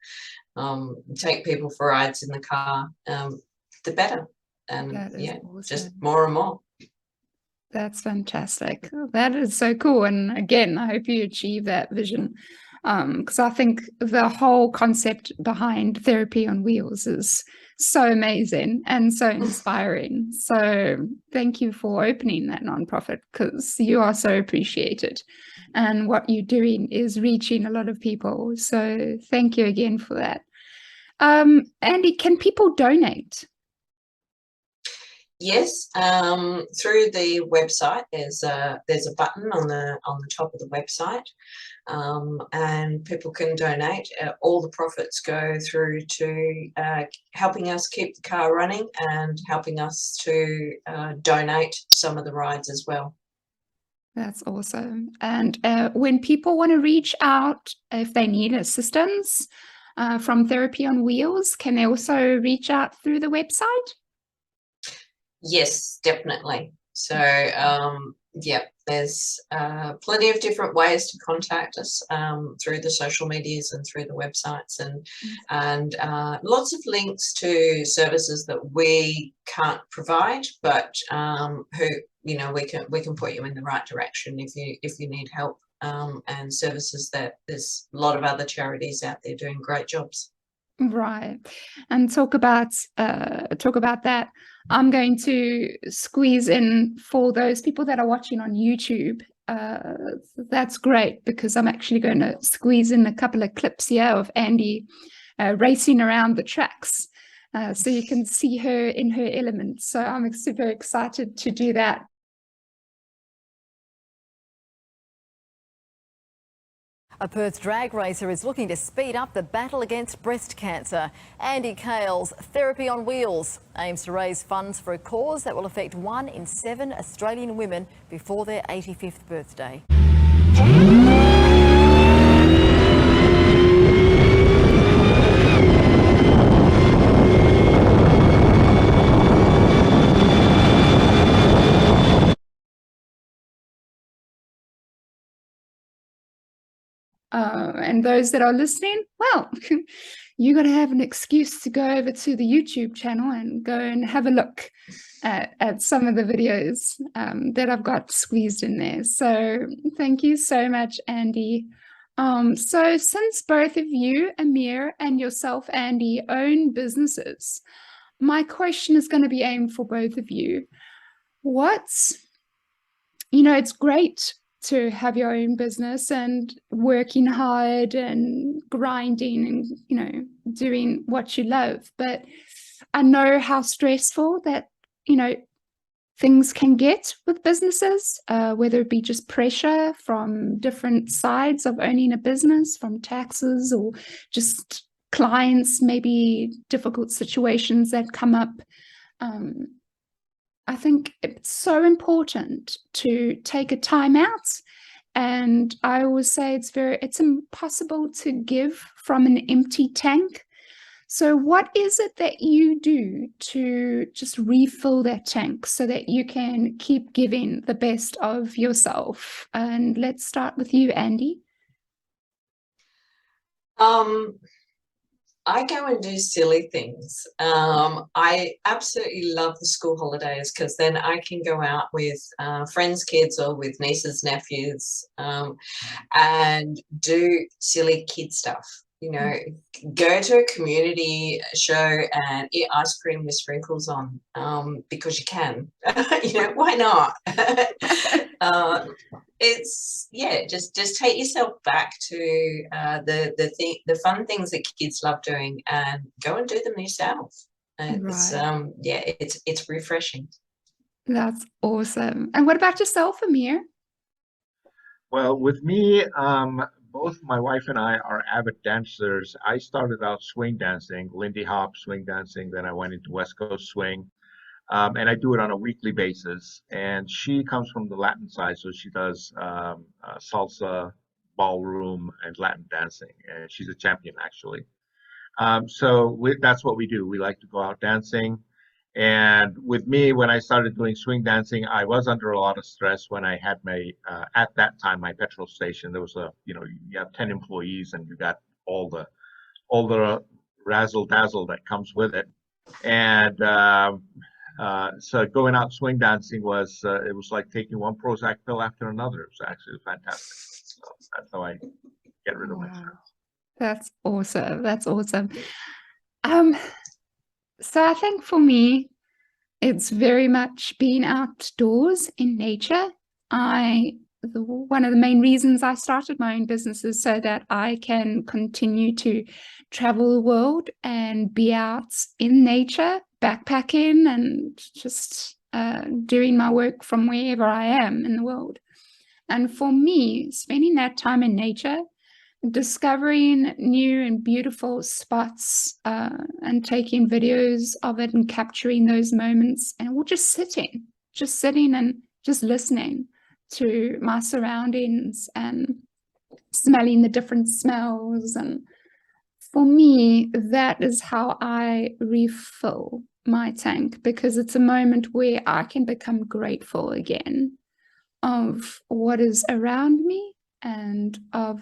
take people for rides in the car, the better. And yeah, awesome. Just more and more. That's fantastic. That is so cool. And again, I hope you achieve that vision. Because I think the whole concept behind Therapy on Wheels is so amazing and so inspiring. So thank you for opening that nonprofit, because you are so appreciated, and what you're doing is reaching a lot of people. So thank you again for that. Andy, can people donate? Yes, through the website, there's a button on the top of the website, and people can donate. All the profits go through to helping us keep the car running and helping us to donate some of the rides as well. That's awesome. And when people want to reach out, if they need assistance from Therapy on Wheels, can they also reach out through the website? Yes, definitely. So, yeah, There's plenty of different ways to contact us through the social medias and through the websites, and lots of links to services that we can't provide, but who, you know, we can put you in the right direction if you need help, and services that there's a lot of other charities out there doing great jobs. Right. And talk about that. I'm going to squeeze in for those people that are watching on YouTube. That's great, because I'm actually going to squeeze in a couple of clips here of Andy racing around the tracks, so you can see her in her element. So I'm super excited to do that. A Perth drag racer is looking to speed up the battle against breast cancer. Andy Kahle's Therapy on Wheels aims to raise funds for a cause that will affect 1 in 7 Australian women before their 85th birthday. And those that are listening, well, you're going to have an excuse to go over to the YouTube channel and go and have a look at some of the videos that I've got squeezed in there. So thank you so much, Andy. So since both of you, Ameer, and yourself, Andy, own businesses, my question is going to be aimed for both of you. It's great to have your own business and working hard and grinding and, doing what you love. But I know how stressful that, things can get with businesses, whether it be just pressure from different sides of owning a business, from taxes or just clients, maybe difficult situations that come up. I think it's so important to take a time out. And I always say it's impossible to give from an empty tank. So what is it that you do to just refill that tank so that you can keep giving the best of yourself? And let's start with you, Andy. I go and do silly things. I absolutely love the school holidays, because then I can go out with friends' kids or with nieces, nephews, and do silly kid stuff. Go to a community show and eat ice cream with sprinkles on, because you can. Why not? Just take yourself back to the fun things that kids love doing, and go and do them yourself. It's refreshing. That's awesome. And what about yourself, Ameer? Well, with me, both my wife and I are avid dancers. I started out swing dancing, Lindy Hop swing dancing. Then I went into West Coast swing. And I do it on a weekly basis. And she comes from the Latin side, so she does salsa, ballroom, and Latin dancing. And she's a champion, actually. That's what we do. We like to go out dancing. And with me, when I started doing swing dancing, I was under a lot of stress when I had at that time, my petrol station. There was you have 10 employees and you got all the razzle dazzle that comes with it. And so going out swing dancing was like taking one Prozac pill after another. It was actually fantastic. So that's how I get rid of my stress. That's awesome. That's awesome. So I think for me, it's very much being outdoors in nature. One of the main reasons I started my own business is so that I can continue to travel the world and be out in nature, backpacking, and just doing my work from wherever I am in the world. And for me, spending that time in nature, discovering new and beautiful spots, and taking videos of it and capturing those moments, and we're just sitting and just listening to my surroundings and smelling the different smells. And for me, that is how I refill my tank, because it's a moment where I can become grateful again. of what is around me, and of,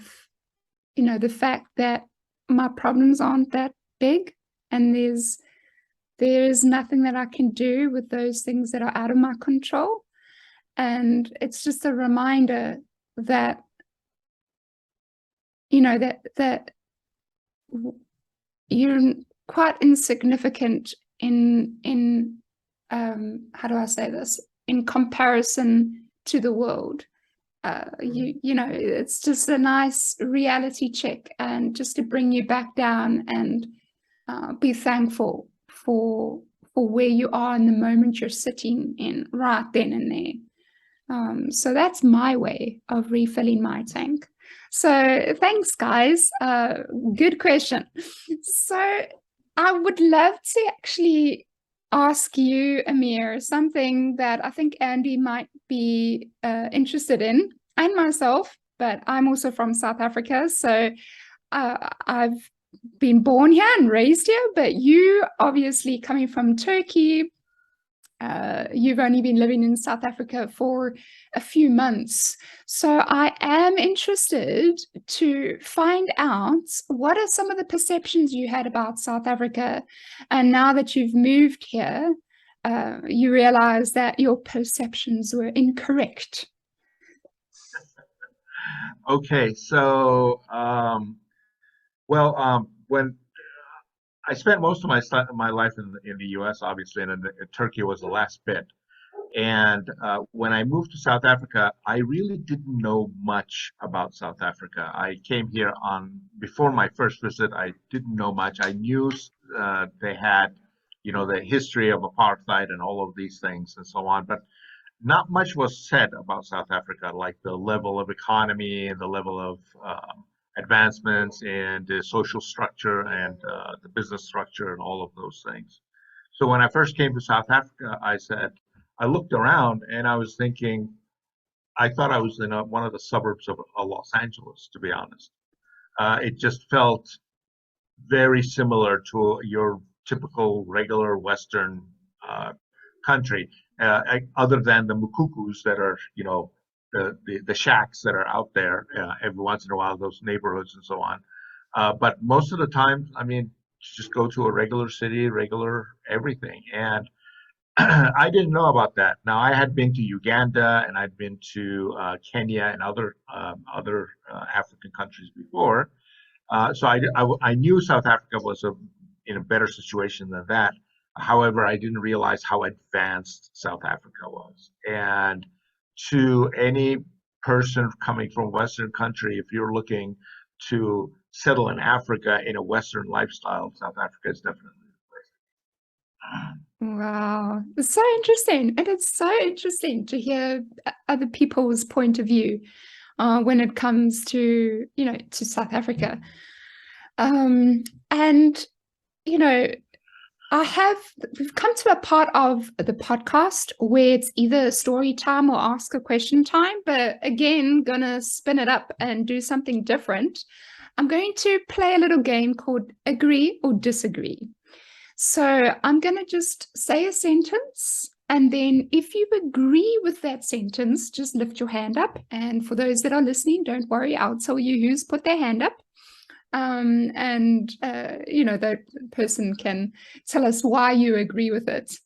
the fact that my problems aren't that big, and there's nothing that I can do with those things that are out of my control. And it's just a reminder that, that you're quite insignificant in how do I say this, in comparison to the world. It's just a nice reality check, and just to bring you back down and be thankful for where you are in the moment you're sitting in right then and there. So that's my way of refilling my tank. So thanks, guys. Good question. So I would love to actually ask you, Ameer, something that I think Andy might be interested in, and myself, but I'm also from South Africa. So I've been born here and raised here, but you obviously coming from Turkey, you've only been living in South Africa for a few months. So I am interested to find out, what are some of the perceptions you had about South Africa? And now that you've moved here, you realize that your perceptions were incorrect. Okay, so when I spent most of my life in the U.S., obviously, and Turkey was the last bit. And when I moved to South Africa, I really didn't know much about South Africa. I came here before my first visit. I didn't know much. I knew they had, the history of apartheid and all of these things and so on, but not much was said about South Africa, like the level of economy and the level of advancements in the social structure and the business structure and all of those things. So when I first came to South Africa, I looked around and I was thinking, I thought I was in one of the suburbs of Los Angeles, to be honest. It just felt very similar to your typical regular Western country, other than the mukukus that are, the shacks that are out there every once in a while, those neighborhoods and so on. But most of the time, just go to a regular city, regular everything. And I didn't know about that. Now, I had been to Uganda and I'd been to Kenya and other African countries before. So I knew South Africa was in a better situation than that. However, I didn't realize how advanced South Africa was. And to any person coming from Western country, if you're looking to settle in Africa in a Western lifestyle, South Africa is definitely the place. Wow, it's so interesting. And it's so interesting to hear other people's point of view when it comes to, to South Africa. And, we've come to a part of the podcast where it's either story time or ask a question time, but again, gonna spin it up and do something different. I'm going to play a little game called Agree or Disagree. So I'm gonna just say a sentence, and then if you agree with that sentence, just lift your hand up. And for those that are listening, don't worry, I'll tell you who's put their hand up. The person can tell us why you agree with it.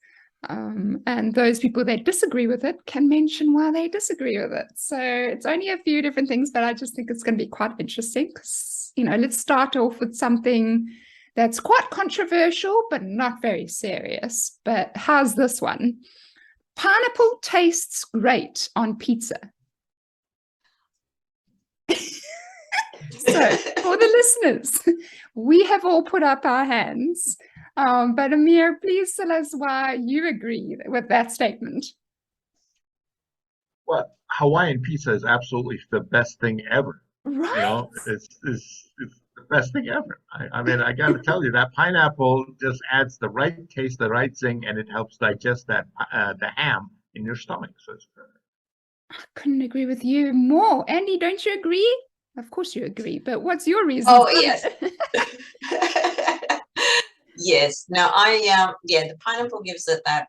And those people that disagree with it can mention why they disagree with it. So it's only a few different things, but I just think it's going to be quite interesting. Let's start off with something that's quite controversial, but not very serious. But how's this one? Pineapple tastes great on pizza. So for the listeners, we have all put up our hands. But Ameer, please tell us why you agree with that statement. Well, Hawaiian pizza is absolutely the best thing ever. Right. It's the best thing ever. I got to tell you, that pineapple just adds the right taste, the right thing, and it helps digest the ham in your stomach. So it's good. I couldn't agree with you more. Andy, don't you agree? Of course you agree, but what's your reason? Oh, yes. Yes. Now, the pineapple gives it that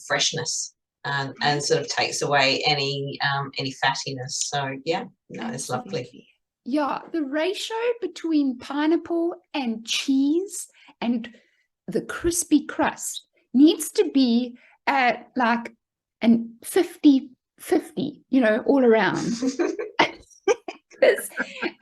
freshness and sort of takes away any fattiness. So yeah, no, it's lovely. Absolutely. Yeah, the ratio between pineapple and cheese and the crispy crust needs to be at like an 50-50, all around. Because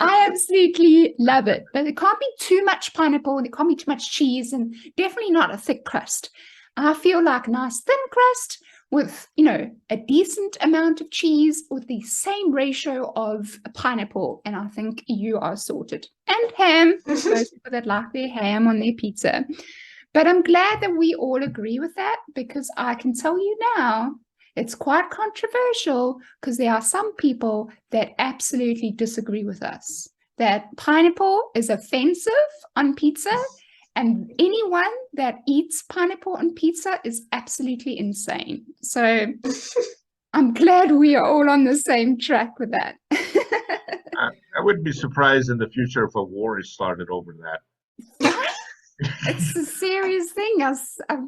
I absolutely love it. But there can't be too much pineapple, and there can't be too much cheese, and definitely not a thick crust. I feel like a nice thin crust with, a decent amount of cheese with the same ratio of a pineapple, and I think you are sorted. And ham, those people that like their ham on their pizza. But I'm glad that we all agree with that, because I can tell you now, it's quite controversial, because there are some people that absolutely disagree with us, that pineapple is offensive on pizza, and anyone that eats pineapple on pizza is absolutely insane. So I'm glad we are all on the same track with that. I wouldn't be surprised in the future if a war is started over that. It's a serious thing.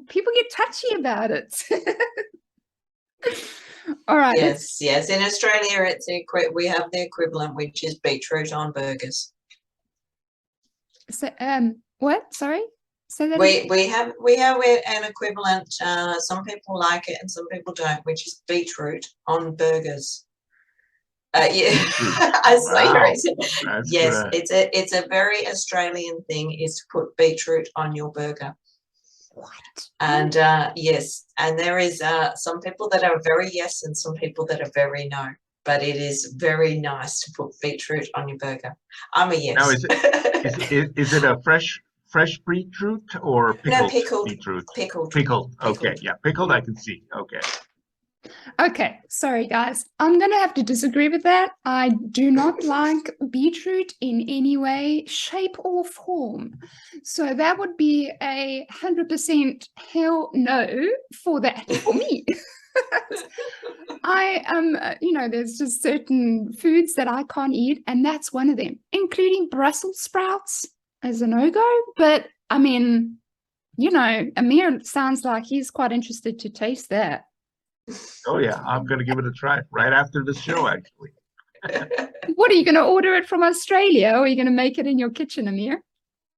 People get touchy about it. All right. Yes. In Australia, we have the equivalent, which is beetroot on burgers. So, what? Sorry? Say that We again? we have an equivalent. Some people like it and some people don't, which is beetroot on burgers. Yeah, I see. Wow. Yes, it's a very Australian thing, is to put beetroot on your burger. What? And yes, and there is some people that are very yes and some people that are very no. But it is very nice to put beetroot on your burger. I'm a yes. Now, is it a fresh beetroot or pickled? No, pickled. Beetroot? Pickled. Pickled. Okay, yeah, pickled I can see. Okay. Okay, sorry guys. I'm going to have to disagree with that. I do not like beetroot in any way, shape, or form. So that would be 100% hell no for that for me. I there's just certain foods that I can't eat, and that's one of them, including Brussels sprouts as a no-go. But I mean, Ameer sounds like he's quite interested to taste that. Oh yeah, I'm gonna give it a try right after the show, actually. What, are you going to order it from Australia, or are you going to make it in your kitchen, Ameer?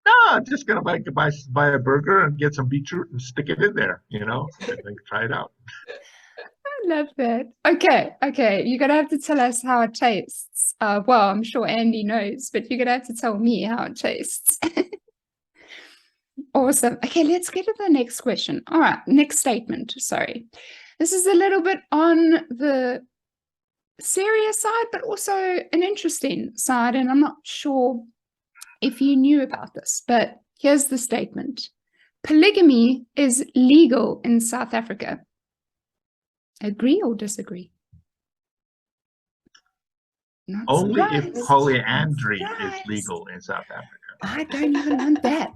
No, I'm just gonna buy a burger and get some beetroot and stick it in there, and then try it out. I love that. Okay. You're going to have to tell us how it tastes. Well, I'm sure Andy knows, but you're going to have to tell me how it tastes. Awesome. Okay, let's get to the next question. All right, next statement. Sorry. This is a little bit on the serious side, but also an interesting side, and I'm not sure if you knew about this, but here's the statement. Polygamy is legal in South Africa. Agree or disagree? Not Only surprised. if polyandry is legal in South Africa. I don't even want that.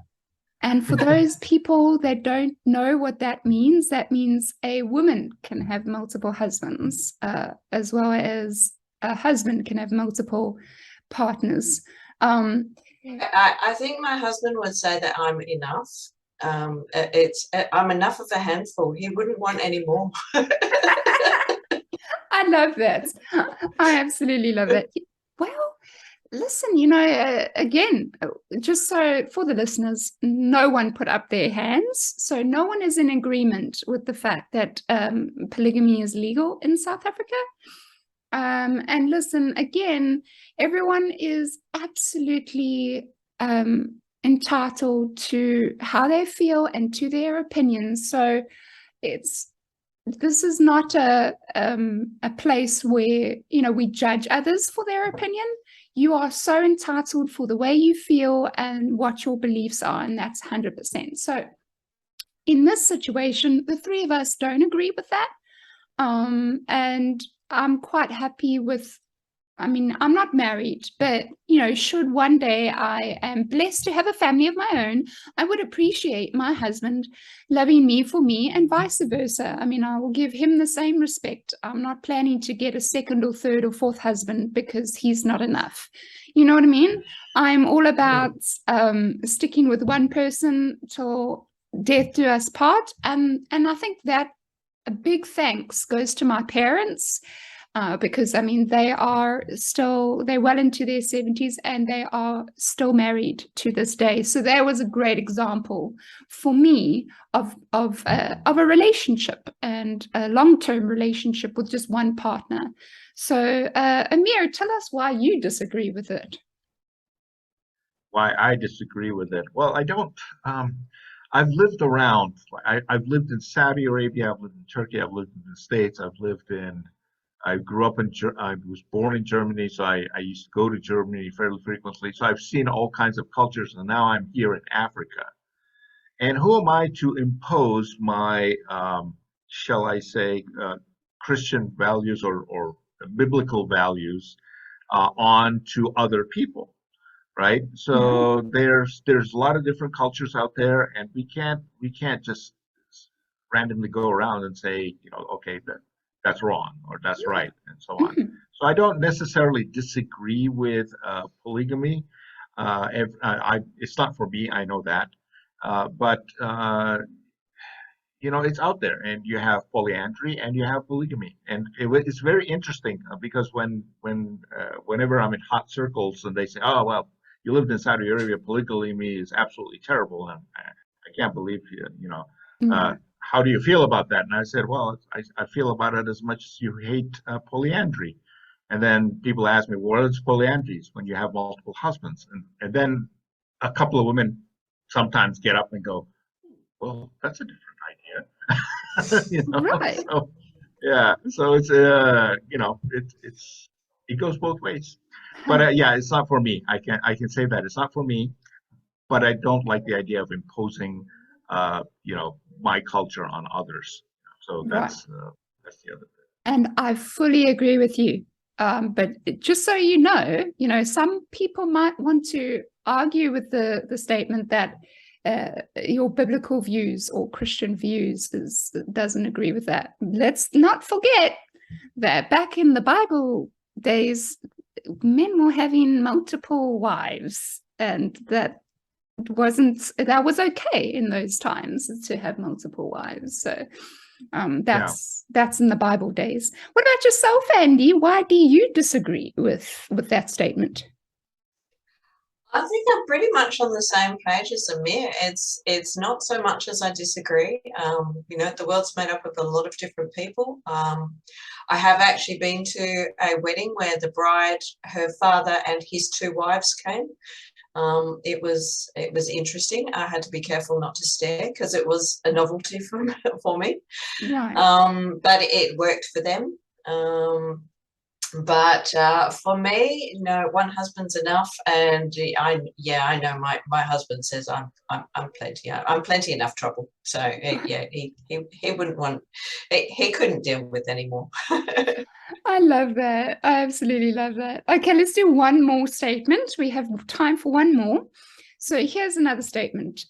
And for those people that don't know what that means a woman can have multiple husbands, as well as a husband can have multiple partners. I think my husband would say that I'm enough. I'm enough of a handful. He wouldn't want any more. I love that. I absolutely love it. Well, listen, again, just so for the listeners, no one put up their hands. So no one is in agreement with the fact that polygamy is legal in South Africa. And listen, again, everyone is absolutely entitled to how they feel and to their opinions. So this is not a place where, we judge others for their opinion. You are so entitled for the way you feel and what your beliefs are, and that's 100%. So in this situation, the three of us don't agree with that. And I'm quite happy with, I'm not married, but, should one day I am blessed to have a family of my own, I would appreciate my husband loving me for me and vice versa. I will give him the same respect. I'm not planning to get a second or third or fourth husband because he's not enough. You know what I mean? I'm all about sticking with one person till death do us part. And I think that a big thanks goes to my parents. Because I mean, they're well into their 70s and they are still married to this day. So that was a great example for me of a relationship, and a long-term relationship with just one partner. So Ameer, tell us why you disagree with it. Why I disagree with it? Well, I don't. I've lived around. I've lived in Saudi Arabia. I've lived in Turkey. I've lived in the States. I grew up I was born in Germany, so I used to go to Germany fairly frequently. So I've seen all kinds of cultures, and now I'm here in Africa. And who am I to impose my, shall I say, Christian values or biblical values on to other people, right? So there's a lot of different cultures out there, and we can't just randomly go around and say, okay, that's wrong or that's right, and so on. So I don't necessarily disagree with polygamy. It's not for me, I know that, but it's out there, and you have polyandry and you have polygamy, and it's very interesting because whenever I'm in hot circles and they say, "Oh well, you lived in Saudi Arabia, polygamy is absolutely terrible," and I can't believe how do you feel about that? And I said, well, I feel about it as much as you hate polyandry. And then people ask me, what is polyandry? It's when you have multiple husbands. And then a couple of women sometimes get up and go, well, that's a different idea. Right. So, yeah. So it's, it goes both ways. But yeah, it's not for me. I can say that it's not for me, but I don't like the idea of imposing my culture on others. So that's the other thing. And I fully agree with you. But just so you know, some people might want to argue with the statement that your biblical views or Christian views doesn't agree with that. Let's not forget that back in the Bible days, men were having multiple wives, and that was okay in those times to have multiple wives. So that's in the Bible days. What about yourself, Andy? Why do you disagree with that statement? I think I'm pretty much on the same page as Ameer. It's not so much as I disagree. The world's made up of a lot of different people. I have actually been to a wedding where the bride, her father, and his two wives came. It was interesting. I had to be careful not to stare because it was a novelty for me. Right. But it worked for them. But for me, no, one husband's enough. And I know my husband says I'm plenty enough trouble. So yeah, he wouldn't want, he couldn't deal with anymore. I love that. I absolutely love that. Okay, let's do one more statement. We have time for one more. So here's another statement.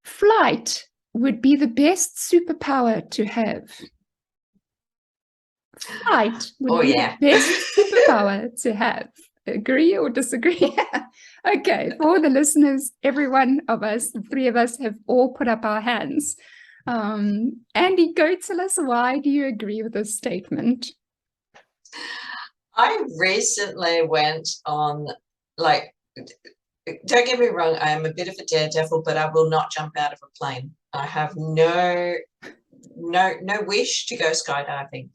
Flight would be the best superpower to have. Flight would be the best superpower to have. Agree or disagree? Okay, for the listeners, every one of us, the three of us, have all put up our hands. Andy, go tell us, why do you agree with this statement? I recently went on, don't get me wrong, I am a bit of a daredevil, but I will not jump out of a plane. I have no wish to go skydiving.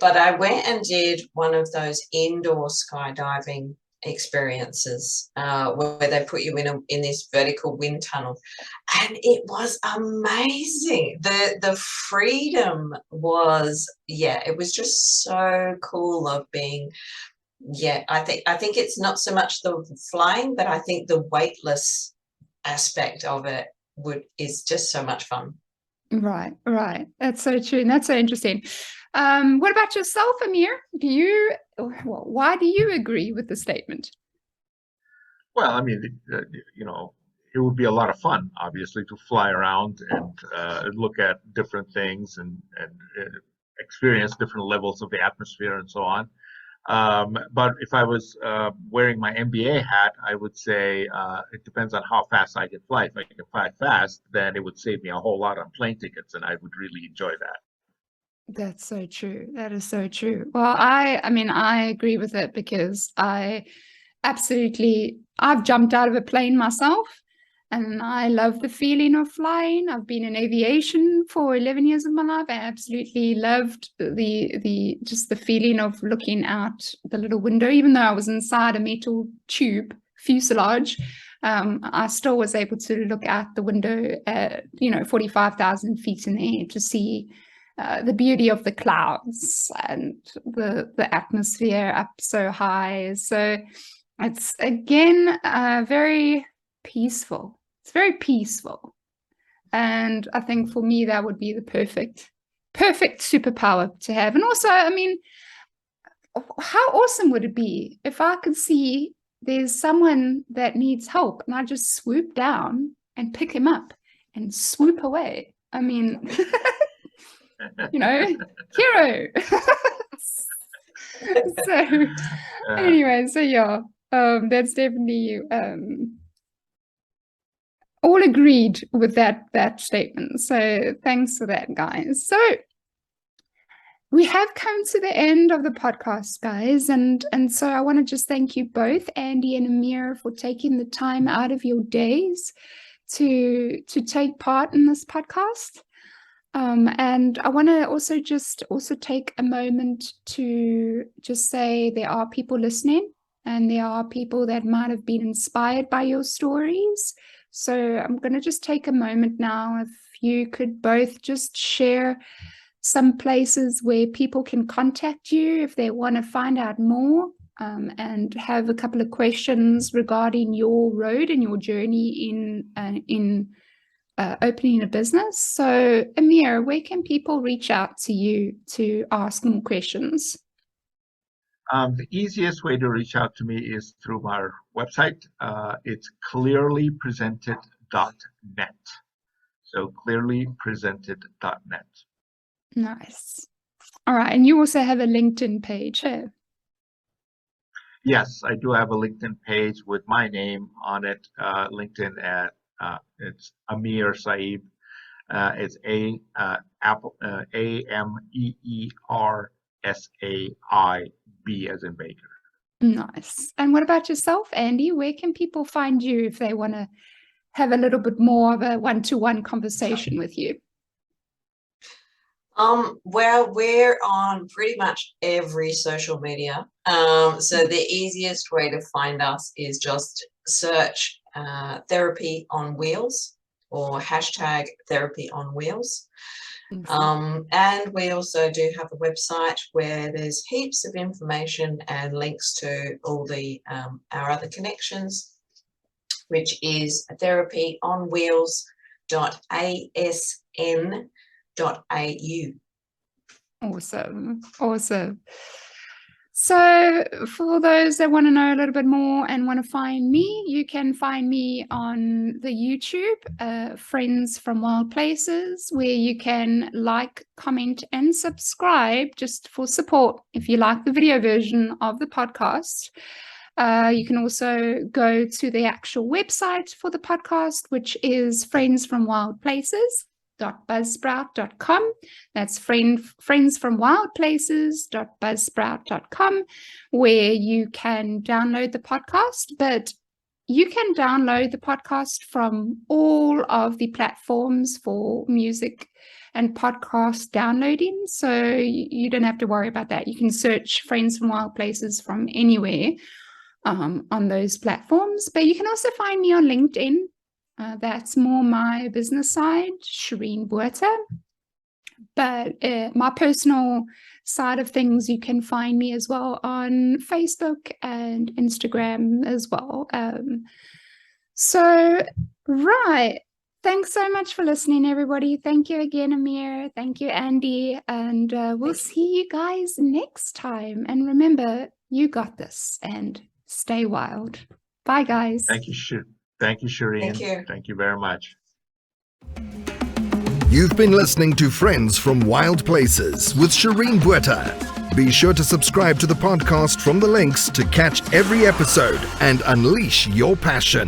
But I went and did one of those indoor skydiving experiences where they put you in this vertical wind tunnel, and it was amazing. The freedom was, it was just so cool of being. I think it's not so much the flying, but I think the weightless aspect of it is just so much fun. Right. That's so true, and that's so interesting. What about yourself, Ameer? Why do you agree with the statement? Well, I mean, it would be a lot of fun, obviously, to fly around and look at different things and experience different levels of the atmosphere and so on. But if I was wearing my MBA hat, I would say it depends on how fast I can fly. If I can fly fast, then it would save me a whole lot on plane tickets, and I would really enjoy that. That's so true. That is so true. Well, I mean, I agree with it because I've jumped out of a plane myself and I love the feeling of flying. I've been in aviation for 11 years of my life. I absolutely loved just the feeling of looking out the little window, even though I was inside a metal tube fuselage. I still was able to look out the window at, 45,000 feet in the air to see the beauty of the clouds and the atmosphere up so high. So it's again very peaceful. It's very peaceful, and I think for me that would be the perfect superpower to have. And also, I mean, how awesome would it be if I could see there's someone that needs help and I just swoop down and pick him up and swoop away? I mean, hero. So anyway, so yeah, that's definitely all agreed with that statement. So thanks for that, guys. So we have come to the end of the podcast, guys, and so I want to just thank you both, Andy and Ameer, for taking the time out of your days to take part in this podcast. And I want to also take a moment to just say there are people listening and there are people that might have been inspired by your stories. So I'm going to just take a moment now, if you could both just share some places where people can contact you if they want to find out more, and have a couple of questions regarding your road and your journey in opening a business. So Ameer, where can people reach out to you to ask more questions? The easiest way to reach out to me is through our website. It's clearlypresented.net. So clearlypresented.net. Nice. All right. And you also have a LinkedIn page, huh? Yes, I do have a LinkedIn page with my name on it. LinkedIn at it's Ameer Saib. It's AMEER SAIB as in Baker. Nice. And what about yourself, Andy? Where can people find you if they want to have a little bit more of a one-to-one conversation with you? Well, we're on pretty much every social media. So the easiest way to find us is just search Therapy on Wheels or hashtag Therapy on Wheels. And we also do have a website where there's heaps of information and links to all the our other connections, which is therapyonwheels.asn.au. Awesome. So for those that want to know a little bit more and want to find me, you can find me on the YouTube, Friends from Wild Places, where you can like, comment, and subscribe just for support if you like the video version of the podcast. You can also go to the actual website for the podcast, which is friendsfromwildplaces.buzzsprout.com. That's friendsfromwildplaces.buzzsprout.com, where you can download the podcast, but you can download the podcast from all of the platforms for music and podcast downloading. So you don't have to worry about that. You can search Friends from Wild Places from anywhere on those platforms. But you can also find me on LinkedIn. That's more my business side, Shireen Botha. But my personal side of things, you can find me as well on Facebook and Instagram as well. So, right. Thanks so much for listening, everybody. Thank you again, Ameer. Thank you, Andy. And we'll see you guys next time. And remember, you got this. And stay wild. Bye, guys. Thank you, Shireen. Thank you. Thank you very much. You've been listening to Friends from Wild Places with Shireen Botha. Be sure to subscribe to the podcast from the links to catch every episode and unleash your passion.